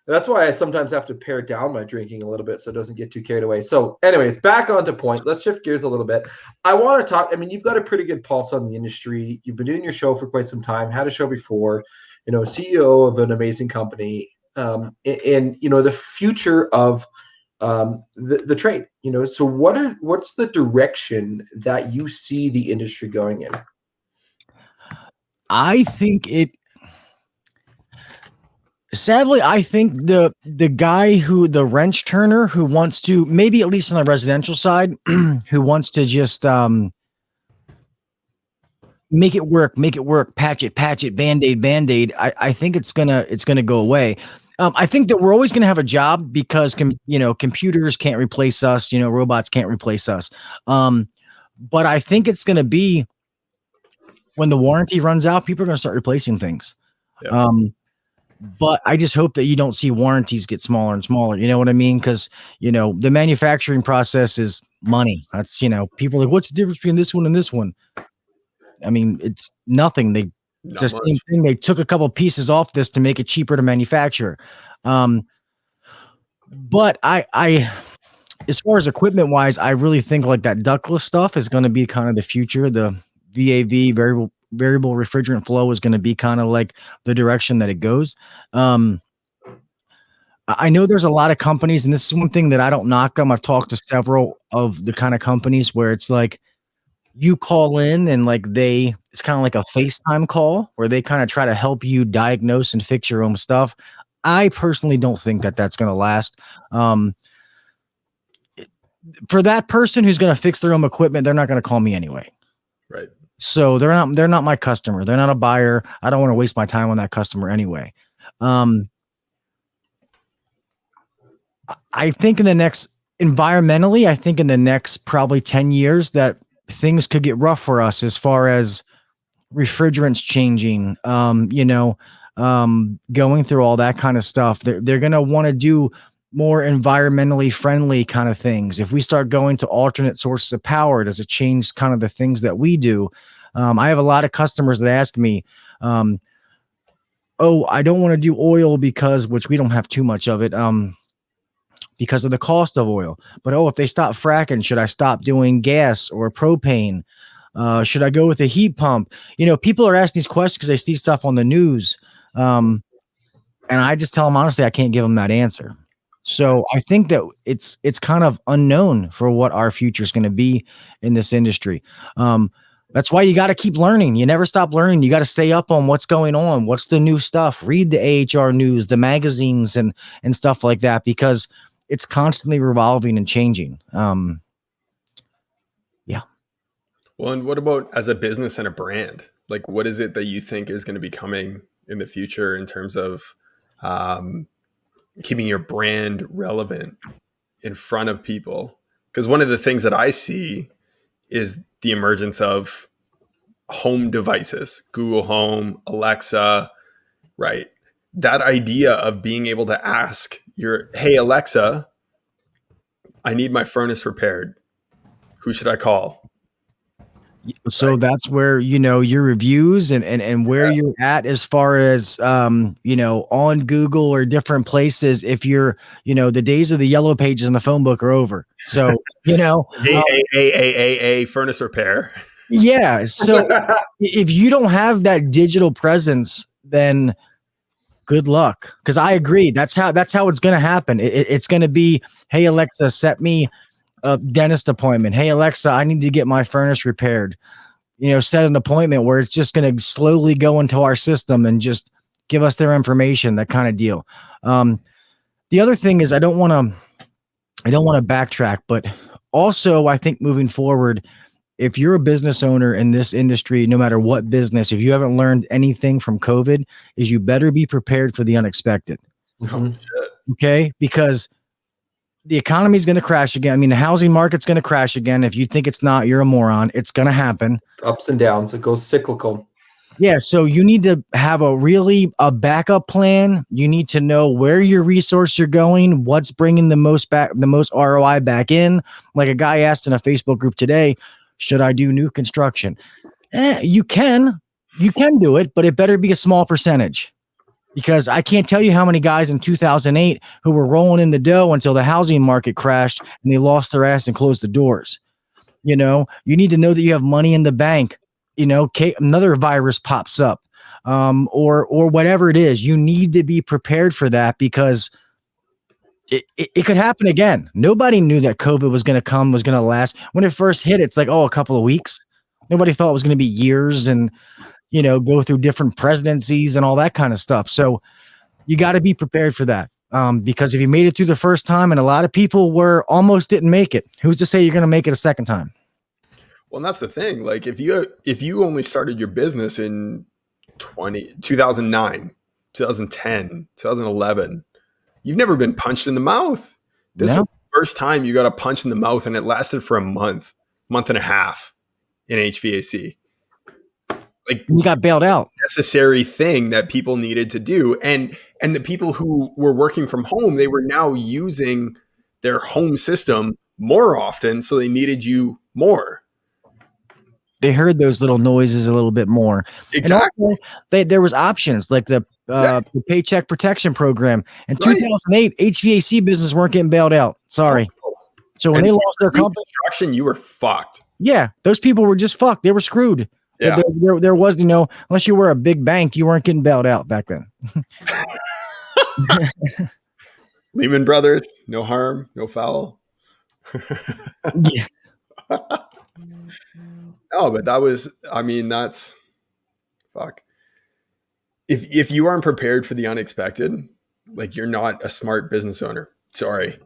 [SPEAKER 3] that's why I sometimes have to pare down my drinking a little bit so it doesn't get too carried away. So, anyways, back onto point. Let's shift gears a little bit. I want to talk. I mean, you've got a pretty good pulse on the industry. You've been doing your show for quite some time. Had a show before. CEO of an amazing company. And the future of the trade. So what's the direction that you see the industry going in?
[SPEAKER 4] I think sadly, I think the guy the wrench turner who wants to, maybe at least on the residential side, who wants to just make it work, patch it, band-aid. I think it's gonna go away. I think that we're always going to have a job because, computers can't replace us, robots can't replace us. But I think it's going to be when the warranty runs out, people are going to start replacing things. Yeah. But I just hope that you don't see warranties get smaller and smaller. You know what I mean? Because, the manufacturing process is money. That's, people are like, what's the difference between this one and this one? I mean, it's nothing. It's the same thing. They took a couple pieces off this to make it cheaper to manufacture. But I, as far as equipment wise, I really think like that ductless stuff is going to be kind of the future. The VAV, variable refrigerant flow, is going to be kind of like the direction that it goes. I know there's a lot of companies, and this is one thing that I don't knock them. I've talked to several of the kind of companies where it's like, you call in and it's kind of like a FaceTime call where they kind of try to help you diagnose and fix your own stuff. I personally don't think that that's going to last. For that person who's going to fix their own equipment, they're not going to call me anyway.
[SPEAKER 2] Right.
[SPEAKER 4] So they're not my customer. They're not a buyer. I don't want to waste my time on that customer anyway. I think environmentally, I think in the next probably 10 years that things could get rough for us as far as refrigerants changing, going through all that kind of stuff. They're going to want to do more environmentally friendly kind of things. If we start going to alternate sources of power, does it change kind of the things that we do? I have a lot of customers that ask me, I don't want to do oil which we don't have too much of it, because of the cost of oil. But if they stop fracking, should I stop doing gas or propane? Should I go with a heat pump? People are asking these questions because they see stuff on the news. And I just tell them honestly, I can't give them that answer. So I think that it's kind of unknown for what our future is going to be in this industry. That's why you got to keep learning. You never stop learning. You got to stay up on what's going on. What's the new stuff? Read the AHR news, the magazines and stuff like that, because it's constantly revolving and changing. Yeah.
[SPEAKER 2] Well, and what about as a business and a brand? Like, what is it that you think is going to be coming in the future in terms of keeping your brand relevant in front of people? Because one of the things that I see is the emergence of home devices, Google Home, Alexa, right? That idea of being able to ask hey, Alexa, I need my furnace repaired. Who should I call?
[SPEAKER 4] So that's where, your reviews and where you're at as far as, on Google or different places. If you're, the days of the yellow pages in the phone book are over. So,
[SPEAKER 2] furnace repair.
[SPEAKER 4] Yeah. So if you don't have that digital presence, then good luck. Because I agree. That's how it's going to happen. It's going to be, hey, Alexa, set me a dentist appointment. Hey, Alexa, I need to get my furnace repaired. Set an appointment where it's just going to slowly go into our system and just give us their information, that kind of deal. The other thing is I don't want to backtrack, but also I think moving forward, if you're a business owner in this industry, no matter what business, if you haven't learned anything from COVID, is you better be prepared for the unexpected.
[SPEAKER 2] Oh, shit.
[SPEAKER 4] Okay? Because the economy is going to crash again. I mean, the housing market's going to crash again. If you think it's not, you're a moron. It's going to happen.
[SPEAKER 3] Ups and downs. It goes cyclical.
[SPEAKER 4] Yeah. So you need to have a backup plan. You need to know where your resources are going, what's bringing the most ROI back in. Like a guy asked in a Facebook group today, should I do new construction? You can do it, but it better be a small percentage. Because I can't tell you how many guys in 2008 who were rolling in the dough until the housing market crashed and they lost their ass and closed the doors. You need to know that you have money in the bank. Another virus pops up, or whatever it is. You need to be prepared for that because it could happen again. Nobody knew that COVID was going to last. When it first hit, it's like, a couple of weeks. Nobody thought it was going to be years and go through different presidencies and all that kind of stuff. So you got to be prepared for that. Because if you made it through the first time, and a lot of people almost didn't make it, who's to say you're going to make it a second time?
[SPEAKER 2] Well, and that's the thing. Like if you only started your business in 2009, 2010, 2011, you've never been punched in the mouth. This was the first time you got a punch in the mouth, and it lasted for a month and a half in HVAC. Like
[SPEAKER 4] you got bailed out.
[SPEAKER 2] Necessary thing that people needed to do. And the people who were working from home, they were now using their home system more often. So they needed you more.
[SPEAKER 4] They heard those little noises a little bit more.
[SPEAKER 2] Exactly.
[SPEAKER 4] There was options like the Paycheck Protection Program. In 2008, HVAC business weren't getting bailed out. Sorry. So when they lost their company,
[SPEAKER 2] construction, you were fucked.
[SPEAKER 4] Yeah, those people were just fucked. They were screwed. Yeah. There was, unless you were a big bank, you weren't getting bailed out back then.
[SPEAKER 2] Lehman Brothers, no harm, no foul.
[SPEAKER 4] Yeah.
[SPEAKER 2] No, but that's fuck. If you aren't prepared for the unexpected, like you're not a smart business owner. Sorry.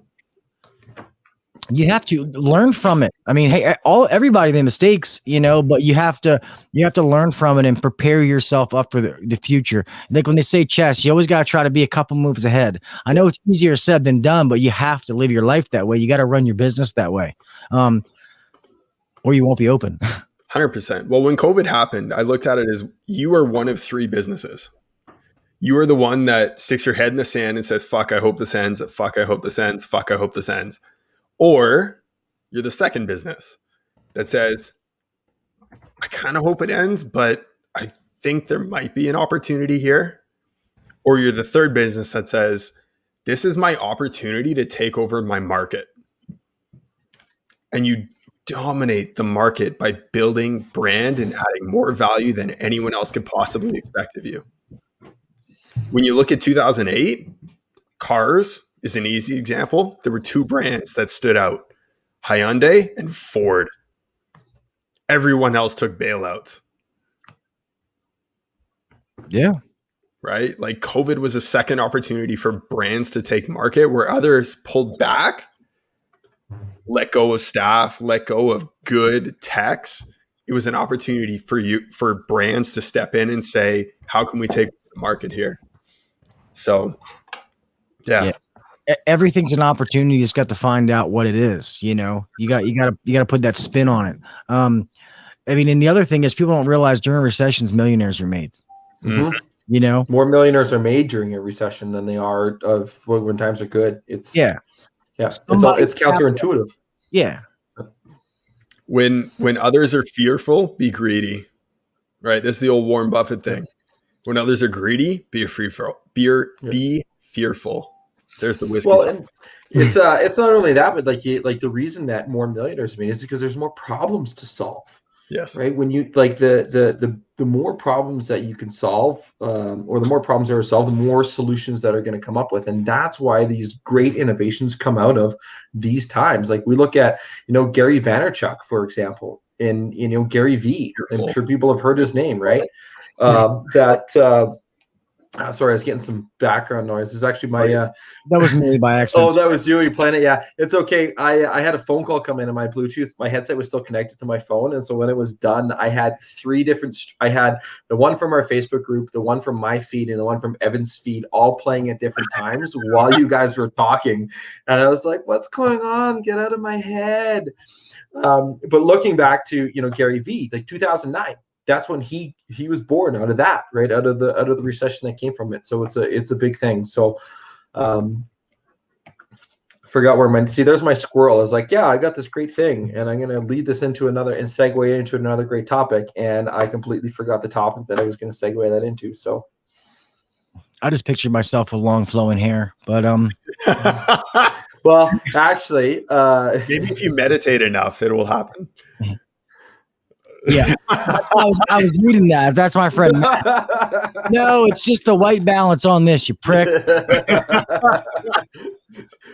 [SPEAKER 4] You have to learn from it. I mean, hey, everybody made mistakes, but you have to learn from it and prepare yourself up for the future. Like when they say chess, you always got to try to be a couple moves ahead. I know it's easier said than done, but you have to live your life that way. You got to run your business that way, or you won't be open.
[SPEAKER 2] 100%. Well, when COVID happened, I looked at it as you are one of three businesses. You are the one that sticks your head in the sand and says, fuck, I hope this ends. Fuck, I hope this ends. Fuck, I hope this ends. Or you're the second business that says, I kind of hope it ends, but I think there might be an opportunity here. Or you're the third business that says, this is my opportunity to take over my market. And you dominate the market by building brand and adding more value than anyone else could possibly expect of you. When you look at 2008, cars is an easy example. There were two brands that stood out, Hyundai and Ford. Everyone else took bailouts.
[SPEAKER 4] Yeah.
[SPEAKER 2] Right? Like COVID was a second opportunity for brands to take market where others pulled back, let go of staff, let go of good techs. It was an opportunity for brands to step in and say, how can we take the market here? So, yeah.
[SPEAKER 4] Everything's an opportunity. You just got to find out what it is. You got to put that spin on it. And the other thing is people don't realize during recessions, millionaires are made.
[SPEAKER 3] Mm-hmm. More millionaires are made during a recession than they are of when times are good. It's counterintuitive.
[SPEAKER 4] Yeah.
[SPEAKER 2] When others are fearful, be greedy. Right. This is the old Warren Buffett thing. When others are greedy, be fearful. Be fearful. There's the whiskey.
[SPEAKER 3] Well, and it's not only that, but like the reason that more millionaires made is because there's more problems to solve.
[SPEAKER 2] Yes.
[SPEAKER 3] Right. When you like the more problems that you can solve, or the more problems that are solved, the more solutions that are going to come up with, and that's why these great innovations come out of these times. Like we look at Gary Vaynerchuk, for example, and Gary V. I'm sure people have heard his name, right? Sorry, I was getting some background noise. It was actually my
[SPEAKER 4] that was me by accident.
[SPEAKER 3] Oh, that was you playing it. Yeah, it's okay. I had a phone call come in and my Bluetooth, my headset was still connected to my phone. And so when it was done, I had three different, I had the one from our Facebook group, the one from my feed, and the one from Evan's feed all playing at different times while you guys were talking. And I was like, what's going on? Get out of my head. But looking back to, Gary V, like 2009, that's when he was born out of that, right? Out of the recession that came from it. So it's a big thing. So, forgot where there's my squirrel. I was like, yeah, I got this great thing and I'm going to lead this into another and segue into another great topic. And I completely forgot the topic that I was going to segue that into. So
[SPEAKER 4] I just pictured myself with long flowing hair, but,
[SPEAKER 3] well, actually,
[SPEAKER 2] maybe if you meditate enough, it will happen.
[SPEAKER 4] Yeah, I was reading that. That's my friend. No, it's just the white balance on this, you prick.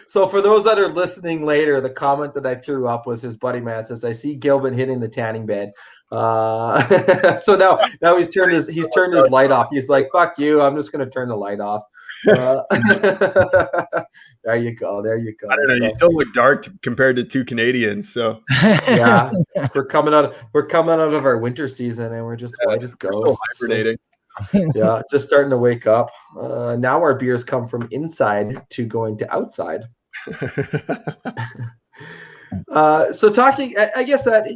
[SPEAKER 3] So for those that are listening later, the comment that I threw up was his buddy man says, "I see Gilbert hitting the tanning bed." So now he's turned his light off. He's like, "Fuck you! I'm just going to turn the light off." There you go. There you go.
[SPEAKER 2] I don't know. You still look dark compared to two Canadians. So
[SPEAKER 3] yeah, we're coming out of our winter season, and we're just white as ghosts.
[SPEAKER 2] Still hibernating.
[SPEAKER 3] Yeah, just starting to wake up. Now our beers come from inside to going to outside. So talking, I guess that,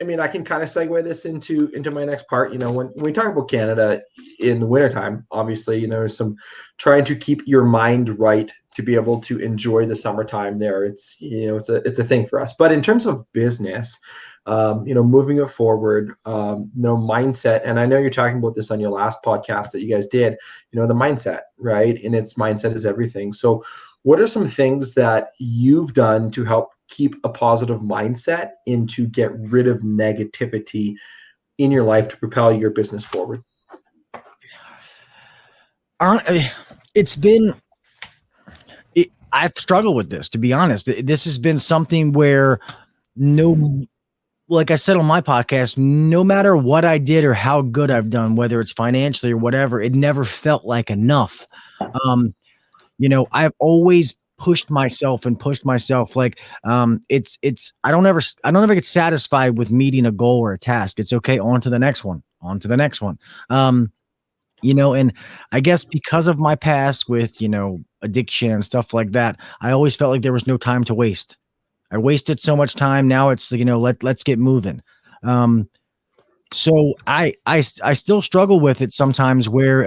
[SPEAKER 3] I mean, I can kind of segue this into my next part. When we talk about Canada in the wintertime, obviously, there's some trying to keep your mind right to be able to enjoy the summertime there. It's, it's a thing for us. But in terms of business, moving it forward, mindset. And I know you're talking about this on your last podcast that you guys did, the mindset, right? And its mindset is everything. So what are some things that you've done to help keep a positive mindset and to get rid of negativity in your life to propel your business forward?
[SPEAKER 4] I've struggled with this, to be honest. This has been something where like I said on my podcast, no matter what I did or how good I've done, whether it's financially or whatever, it never felt like enough. I've always pushed myself. Like, I don't ever get satisfied with meeting a goal or a task. It's okay. On to the next one. And I guess because of my past with, addiction and stuff like that, I always felt like there was no time to waste. I wasted so much time. Now it's, let's get moving. So I still struggle with it sometimes where,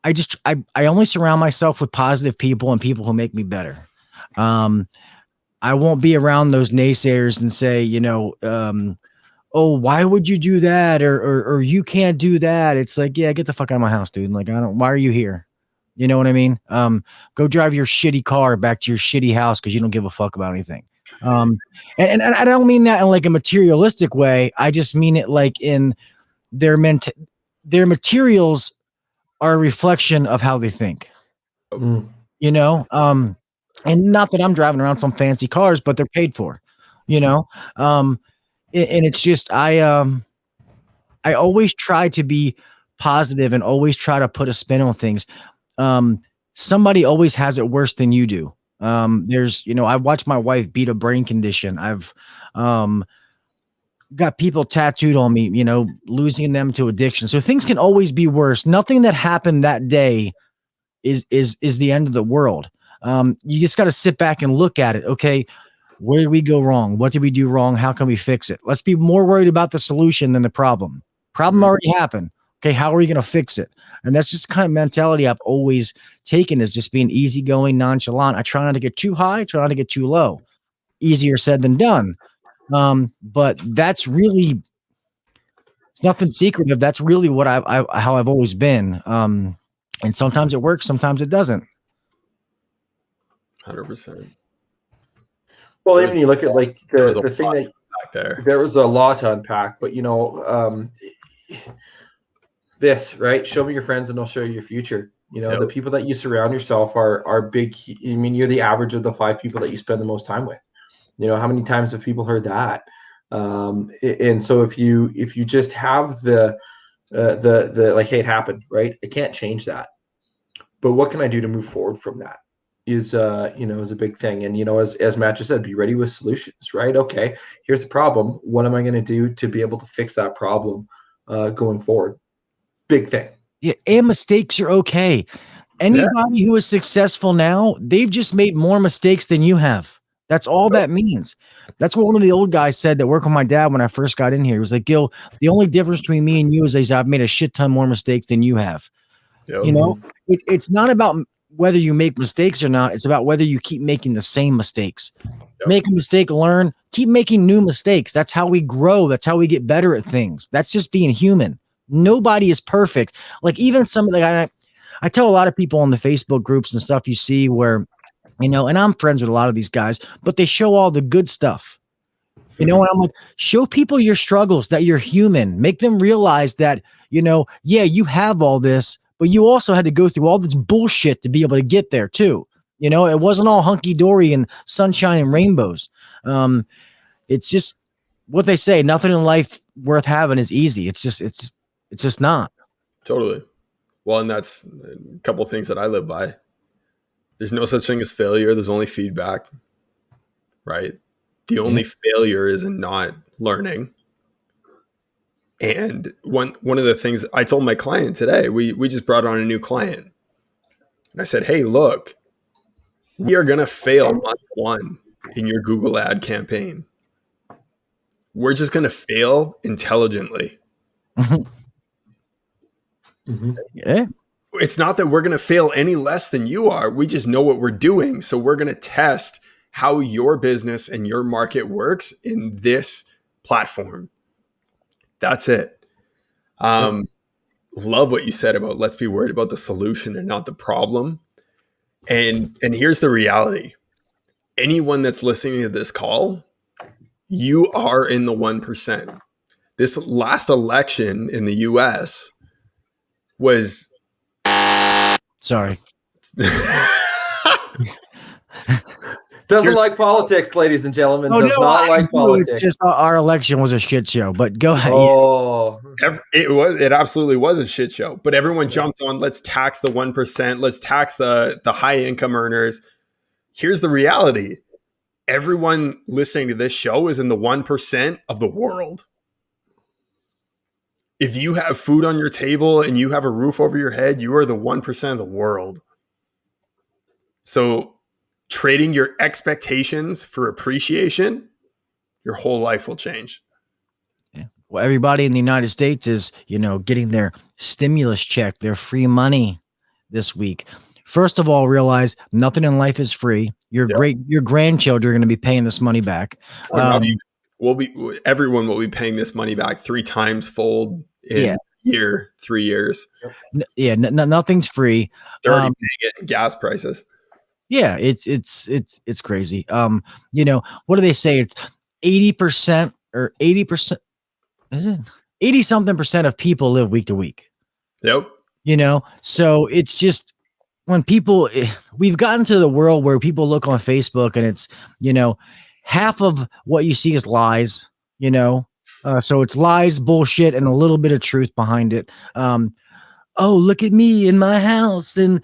[SPEAKER 4] I only surround myself with positive people and people who make me better. I won't be around those naysayers and say, oh, why would you do that? Or you can't do that. It's like, yeah, get the fuck out of my house, dude. Like, why are you here? You know what I mean? Go drive your shitty car back to your shitty house because you don't give a fuck about anything. And I don't mean that in like a materialistic way. I just mean it like in their materials are a reflection of how they think. And not that I'm driving around some fancy cars, but they're paid for, and it's just, I always try to be positive and always try to put a spin on things. Somebody always has it worse than you do. I watched my wife beat a brain condition. I've, got people tattooed on me, losing them to addiction. So things can always be worse. Nothing that happened that day is the end of the world. You just got to sit back and look at it. Okay, where did we go wrong? What did we do wrong? How can we fix it? Let's be more worried about the solution than the problem. Problem already happened. Okay, how are we going to fix it? And that's just the kind of mentality I've always taken, is just being easygoing, nonchalant. I try not to get too high, try not to get too low. Easier said than done. But that's really, it's nothing secretive. That's really what how I've always been. And sometimes it works, sometimes it doesn't.
[SPEAKER 2] 100%.
[SPEAKER 3] Well, even you look at like the thing that
[SPEAKER 2] back
[SPEAKER 3] there was a lot to unpack, but this, right? Show me your friends and I'll show you your future. The people that you surround yourself are big. I mean, you're the average of the 5 people that you spend the most time with. How many times have people heard that? And so if you just have the the like, hey, it happened, right? I can't change that. But what can I do to move forward from that is a big thing. And, as Matt just said, be ready with solutions, right? Okay, here's the problem. What am I going to do to be able to fix that problem going forward? Big thing.
[SPEAKER 4] Yeah, and mistakes are okay. Anybody who is successful now, they've just made more mistakes than you have. That's all that means. That's what one of the old guys said that worked with my dad when I first got in here. He was like, Gil, the only difference between me and you is I've made a shit ton more mistakes than you have.
[SPEAKER 2] Yep.
[SPEAKER 4] You know, it's not about whether you make mistakes or not. It's about whether you keep making the same mistakes.
[SPEAKER 2] Yep.
[SPEAKER 4] Make a mistake, learn, keep making new mistakes. That's how we grow. That's how we get better at things. That's just being human. Nobody is perfect. Like even some of the I tell a lot of people on the Facebook groups and stuff you see where, and I'm friends with a lot of these guys, but they show all the good stuff. And I'm like, show people your struggles, that you're human. Make them realize that, yeah, you have all this, but you also had to go through all this bullshit to be able to get there too. It wasn't all hunky-dory and sunshine and rainbows. It's just what they say. Nothing in life worth having is easy. It's just not.
[SPEAKER 2] Totally. Well, and that's a couple of things that I live by. There's no such thing as failure. There's only feedback, right? The only failure is in not learning. And one of the things I told my client today, we just brought on a new client. And I said, hey, look, we are going to fail month one in your Google ad campaign. We're just going to fail intelligently.
[SPEAKER 4] Yeah.
[SPEAKER 2] It's not that we're going to fail any less than you are. We just know what we're doing. So we're going to test how your business and your market works in this platform. That's it. Love what you said about let's be worried about the solution and not the problem. And here's the reality. Anyone that's listening to this call, you are in the 1%. This last election in the US was...
[SPEAKER 4] Sorry.
[SPEAKER 3] Doesn't like politics, ladies and gentlemen. Not like politics.
[SPEAKER 4] It's just our election was a shit show. But go ahead.
[SPEAKER 3] Oh,
[SPEAKER 2] it absolutely was a shit show. But everyone jumped on. Let's tax the 1%. Let's tax the high income earners. Here's the reality: everyone listening to this show is in the 1% of the world. If you have food on your table and you have a roof over your head, you are the 1% of the world. So trading your expectations for appreciation, your whole life will change.
[SPEAKER 4] Yeah. Well, everybody in the United States is, getting their stimulus check, their free money this week. First of all, realize nothing in life is free. Your grandchildren are going to be paying this money back.
[SPEAKER 2] Everyone will be paying this money back 3 times fold in 3 years.
[SPEAKER 4] Nothing's free.
[SPEAKER 2] They're already paying it in gas prices.
[SPEAKER 4] Yeah, it's crazy. What do they say? It's 80% or 80%. Is it 80 something percent of people live week to week?
[SPEAKER 2] Yep.
[SPEAKER 4] So it's just when we've gotten to the world where people look on Facebook and it's, half of what you see is lies, so it's lies, bullshit, and a little bit of truth behind it. Oh, look at me in my house, and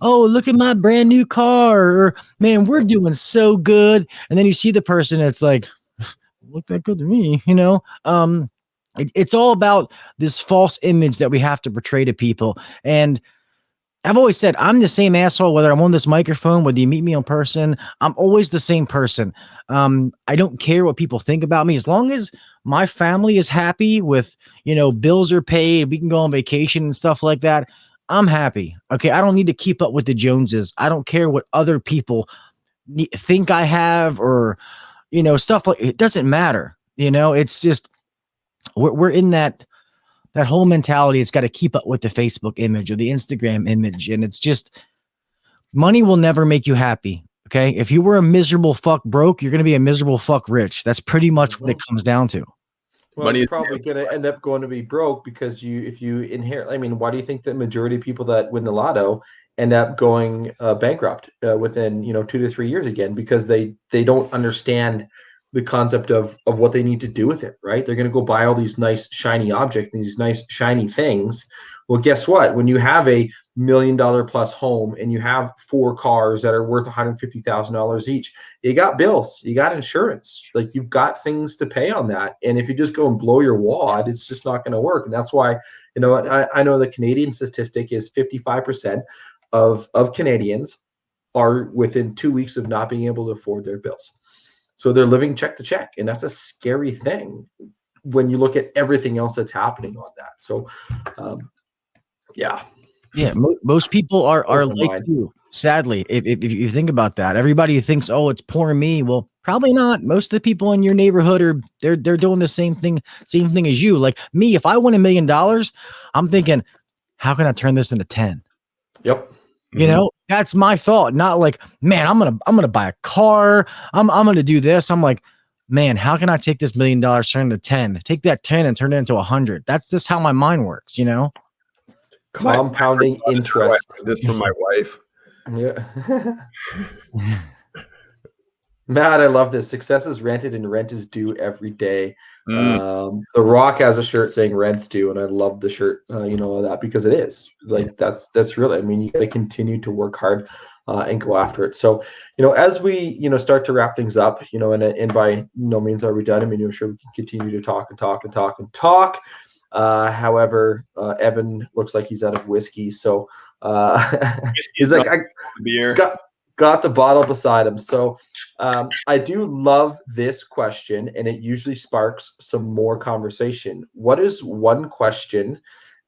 [SPEAKER 4] oh, look at my brand new car, or man, we're doing so good. And then you see the person, it's like, look that good to me, it's all about this false image that we have to portray to people. And I've always said I'm the same asshole, whether I'm on this microphone, whether you meet me in person, I'm always the same person. I don't care what people think about me. As long as my family is happy with, bills are paid, we can go on vacation and stuff like that, I'm happy. Okay. I don't need to keep up with the Joneses. I don't care what other people think I have or, stuff like it doesn't matter. It's just, we're in that whole mentality. It's got to keep up with the Facebook image or the Instagram image. And it's just, money will never make you happy. Okay. If you were a miserable fuck broke, you're going to be a miserable fuck rich. That's pretty much what it comes down to.
[SPEAKER 3] Well, money is probably going to end up going to be broke because if you inherit, why do you think the majority of people that win the lotto end up going bankrupt within, 2 to 3 years again? Because they don't understand the concept of what they need to do with it, right? They're going to go buy all these nice shiny objects, these nice shiny things. Well, guess what? When you have a $1 million plus home and you have 4 cars that are worth $150,000 each, you got bills, you got insurance, like you've got things to pay on that. And if you just go and blow your wad, it's just not going to work. And that's why, I know the Canadian statistic is 55% of Canadians are within 2 weeks of not being able to afford their bills. So they're living check to check. And that's a scary thing when you look at everything else that's happening on that. So, yeah.
[SPEAKER 4] Most people are like you. Sadly, if you think about that, everybody thinks, oh, it's poor me. Well, probably not. Most of the people in your neighborhood they're doing the same thing as you. Like me, if I win $1 million, I'm thinking, how can I turn this into 10?
[SPEAKER 3] Yep.
[SPEAKER 4] You know, that's my thought. Not like, man, I'm gonna buy a car. I'm gonna do this. I'm like, man, how can I take this $1 million, turn it to 10? Take that 10 and turn it into 100. That's just how my mind works, you know.
[SPEAKER 3] Compounding interest.
[SPEAKER 2] This from my wife.
[SPEAKER 3] Yeah. Matt, I love this. Success is rented and rent is due every day. The Rock has a shirt saying rent's due, and I love the shirt, that, because it is like, that's really, I mean, you got to continue to work hard and go after it. So, as we, start to wrap things up, and by no means are we done. I mean, I'm sure we can continue to talk and talk and talk and talk. However, Evan looks like he's out of whiskey. So he's like, I got the bottle beside him. So I do love this question, and it usually sparks some more conversation. What is one question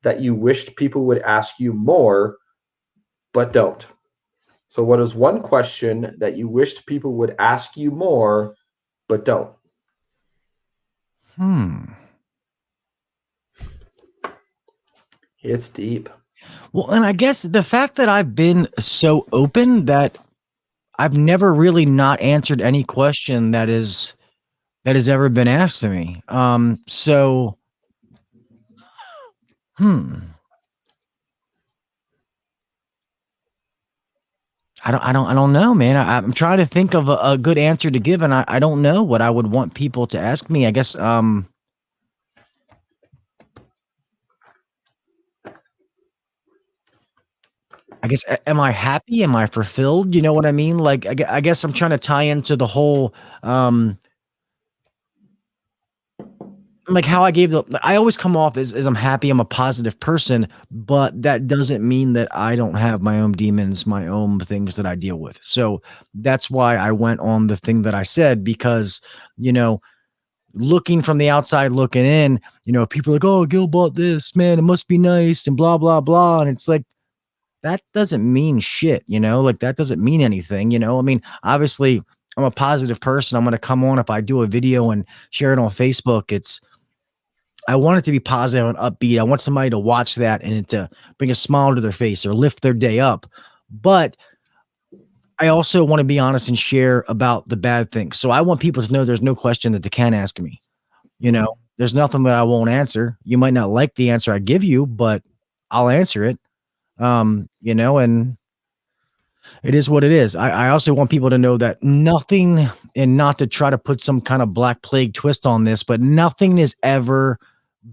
[SPEAKER 3] that you wished people would ask you more, but don't? So what is one question that you wished people would ask you more, but don't? It's deep.
[SPEAKER 4] Well, and I guess the fact that I've been so open that I've never really not answered any question that has ever been asked to me. So, I don't know, man. I'm trying to think of a good answer to give, and I don't know what I would want people to ask me. I guess, am I happy? Am I fulfilled? You know what I mean? Like, I guess I'm trying to tie into the whole, like how I always come off as I'm happy. I'm a positive person, but that doesn't mean that I don't have my own demons, my own things that I deal with. So that's why I went on the thing that I said, because, looking from the outside, looking in, people are like, oh, Gil bought this, man, it must be nice and blah, blah, blah. And it's like, that doesn't mean shit, like that doesn't mean anything, I mean, obviously I'm a positive person. I'm going to come on, if I do a video and share it on Facebook, I want it to be positive and upbeat. I want somebody to watch that and to bring a smile to their face or lift their day up. But I also want to be honest and share about the bad things. So I want people to know there's no question that they can ask me, there's nothing that I won't answer. You might not like the answer I give you, but I'll answer it. And it is what it is. I also want people to know that nothing, and not to try to put some kind of black plague twist on this, but nothing is ever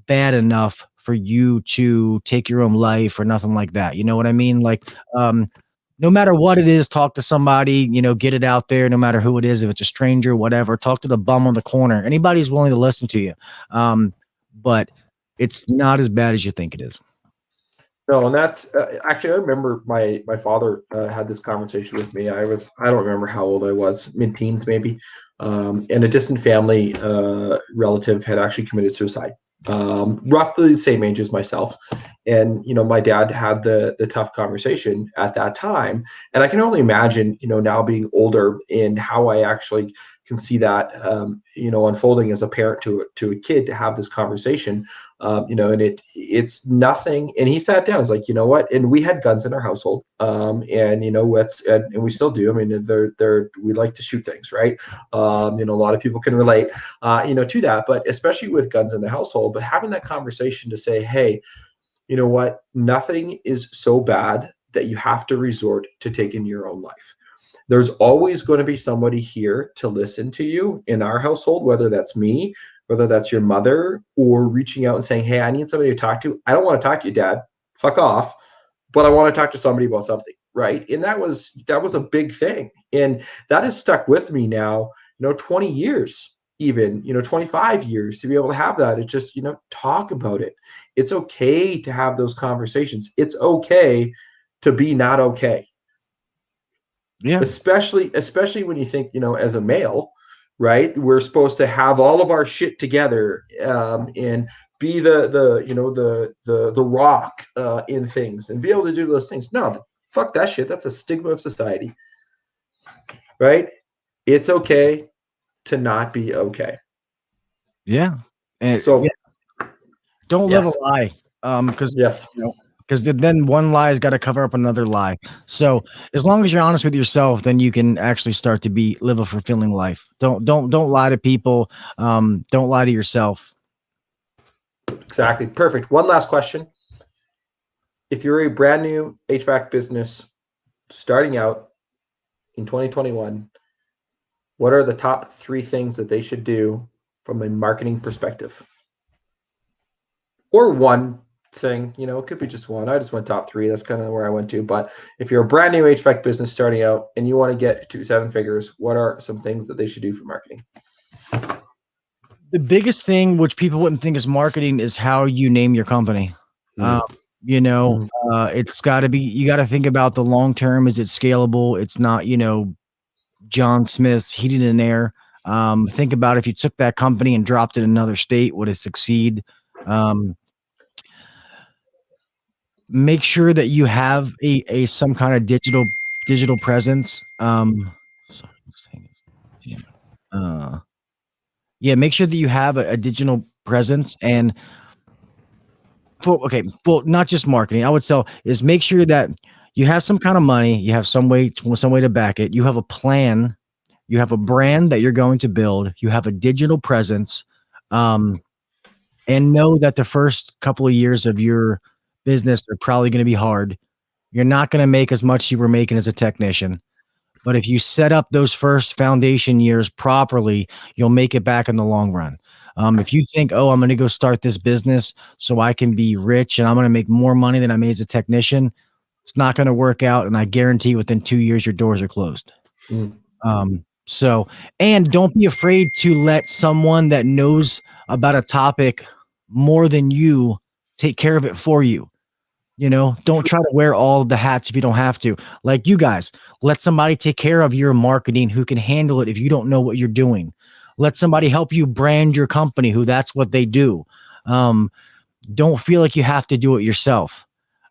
[SPEAKER 4] bad enough for you to take your own life or nothing like that. You know what I mean? Like, no matter what it is, talk to somebody, get it out there, no matter who it is, if it's a stranger, whatever, talk to the bum on the corner. Anybody's willing to listen to you. But it's not as bad as you think it is.
[SPEAKER 3] No, and that's actually, I remember my father had this conversation with me. I don't remember how old I was, mid-teens maybe. And a distant family relative had actually committed suicide, roughly the same age as myself. And, my dad had the tough conversation at that time. And I can only imagine, now being older, and how I actually can see that, unfolding as a parent to a kid, to have this conversation. And it's nothing. And he sat down. He's like, you know what? And we had guns in our household. And we still do. I mean, we like to shoot things, right? A lot of people can relate, to that, but especially with guns in the household. But having that conversation to say, hey, you know what? Nothing is so bad that you have to resort to taking your own life. There's always going to be somebody here to listen to you in our household, whether that's me, whether that's your mother, or reaching out and saying, hey, I need somebody to talk to. I don't want to talk to you, Dad. Fuck off. But I want to talk to somebody about something, right? And that was a big thing. And that has stuck with me now, 20 years, even, 25 years, to be able to have that. It's just, talk about it. It's okay to have those conversations. It's okay to be not okay.
[SPEAKER 4] Yeah.
[SPEAKER 3] Especially when you think, as a male, right? We're supposed to have all of our shit together, and be the rock in things and be able to do those things. No, fuck that shit. That's a stigma of society, right? It's okay to not be okay.
[SPEAKER 4] Yeah. And
[SPEAKER 3] So
[SPEAKER 4] don't live a lie. Because
[SPEAKER 3] yes,
[SPEAKER 4] because then one lie has got to cover up another lie. So as long as you're honest with yourself, then you can actually start to live a fulfilling life. Don't lie to people. Don't lie to yourself.
[SPEAKER 3] exactly. Perfect. One last question. If you're a brand new HVAC business starting out in 2021, what are the top 3 things that they should do from a marketing perspective? Or one thing, it could be just one. I just went top 3. That's kind of where I went to. But if you're a brand new HVAC business starting out and you want to get to 7 figures, what are some things that they should do for marketing?
[SPEAKER 4] The biggest thing, which people wouldn't think is marketing, is how you name your company. It's got to be, you got to think about the long term. Is it scalable? It's not, John Smith's Heating and Air. Think about if you took that company and dropped it in another state, would it succeed? Make sure that you have a some kind of digital presence. Make sure that you have a digital presence, and not just marketing. I would say is make sure that you have some kind of money, you have some way to back it. You have a plan, you have a brand that you're going to build, you have a digital presence, and know that the first couple of years of your business are probably going to be hard. You're not going to make as much as you were making as a technician. But if you set up those first foundation years properly, you'll make it back in the long run. If you think, I'm going to go start this business so I can be rich and I'm going to make more money than I made as a technician, it's not going to work out. And I guarantee within 2 years, your doors are closed. And don't be afraid to let someone that knows about a topic more than you take care of it for you. Don't try to wear all the hats if you don't have to. Like you guys, let somebody take care of your marketing who can handle it if you don't know what you're doing. Let somebody help you brand your company who that's what they do. Don't feel like you have to do it yourself.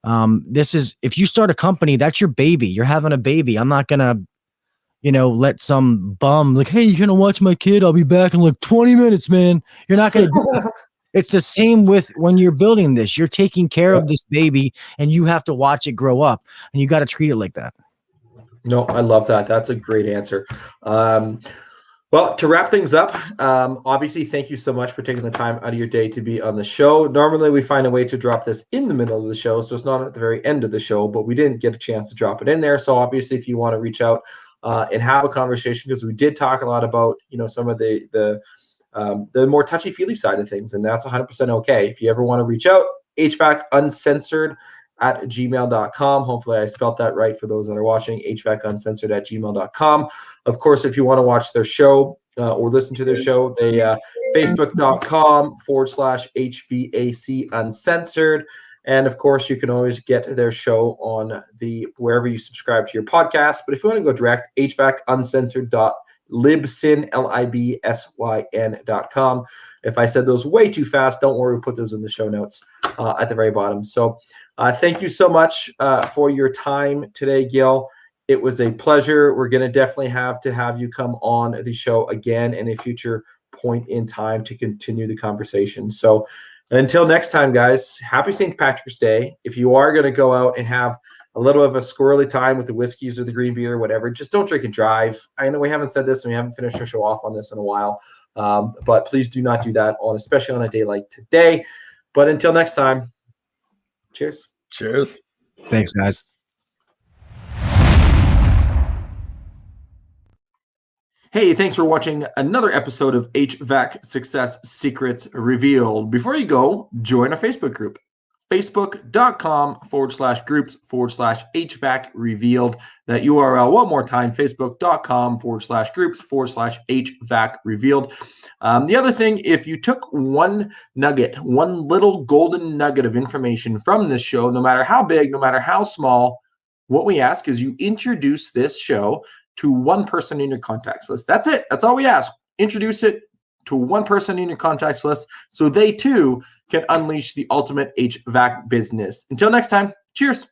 [SPEAKER 4] If you start a company, that's your baby. You're having a baby. I'm not going to, let some bum like, hey, you're going to watch my kid. I'll be back in like 20 minutes, man. You're not going to do that. It's the same with when you're building this. You're taking care of this baby and you have to watch it grow up, and you got to treat it like that.
[SPEAKER 3] No, I love that. That's a great answer. Well, to wrap things up, obviously, thank you so much for taking the time out of your day to be on the show. Normally, we find a way to drop this in the middle of the show, so it's not at the very end of the show, but we didn't get a chance to drop it in there. So obviously, if you want to reach out and have a conversation, because we did talk a lot about, some of the more touchy-feely side of things, and that's 100% okay. If you ever want to reach out, HVAC Uncensored at gmail.com. Hopefully I spelled that right for those that are watching, HVAC Uncensored at gmail.com. Of course, if you want to watch their show or listen to their show, they facebook.com/HVAC Uncensored. And of course, you can always get their show on wherever you subscribe to your podcast. But if you want to go direct, HVAC Uncensored.libsyn, LIBSYN.com. If I said those way too fast, don't worry, we'll put those in the show notes at the very bottom. So thank you so much for your time today, Gil. It was a pleasure. We're going to definitely have to have you come on the show again in a future point in time to continue the conversation. So until next time, guys, happy St. Patrick's Day. If you are going to go out and have a little of a squirrely time with the whiskeys or the green beer or whatever, just don't drink and drive. I know we haven't said this and we haven't finished our show off on this in a while, but please do not do that, especially on a day like today. But until next time, cheers.
[SPEAKER 2] Cheers.
[SPEAKER 4] Thanks, guys.
[SPEAKER 3] Hey, thanks for watching another episode of HVAC Success Secrets Revealed. Before you go, join our Facebook group, facebook.com/groups/HVAC Revealed. That URL one more time, facebook.com/groups/HVAC Revealed. The other thing, if you took one little golden nugget of information from this show, no matter how big, no matter how small, what we ask is you introduce this show to one person in your contacts list. That's it. That's all we ask. Introduce it to one person in your contacts list so they too can unleash the ultimate HVAC business. Until next time, cheers.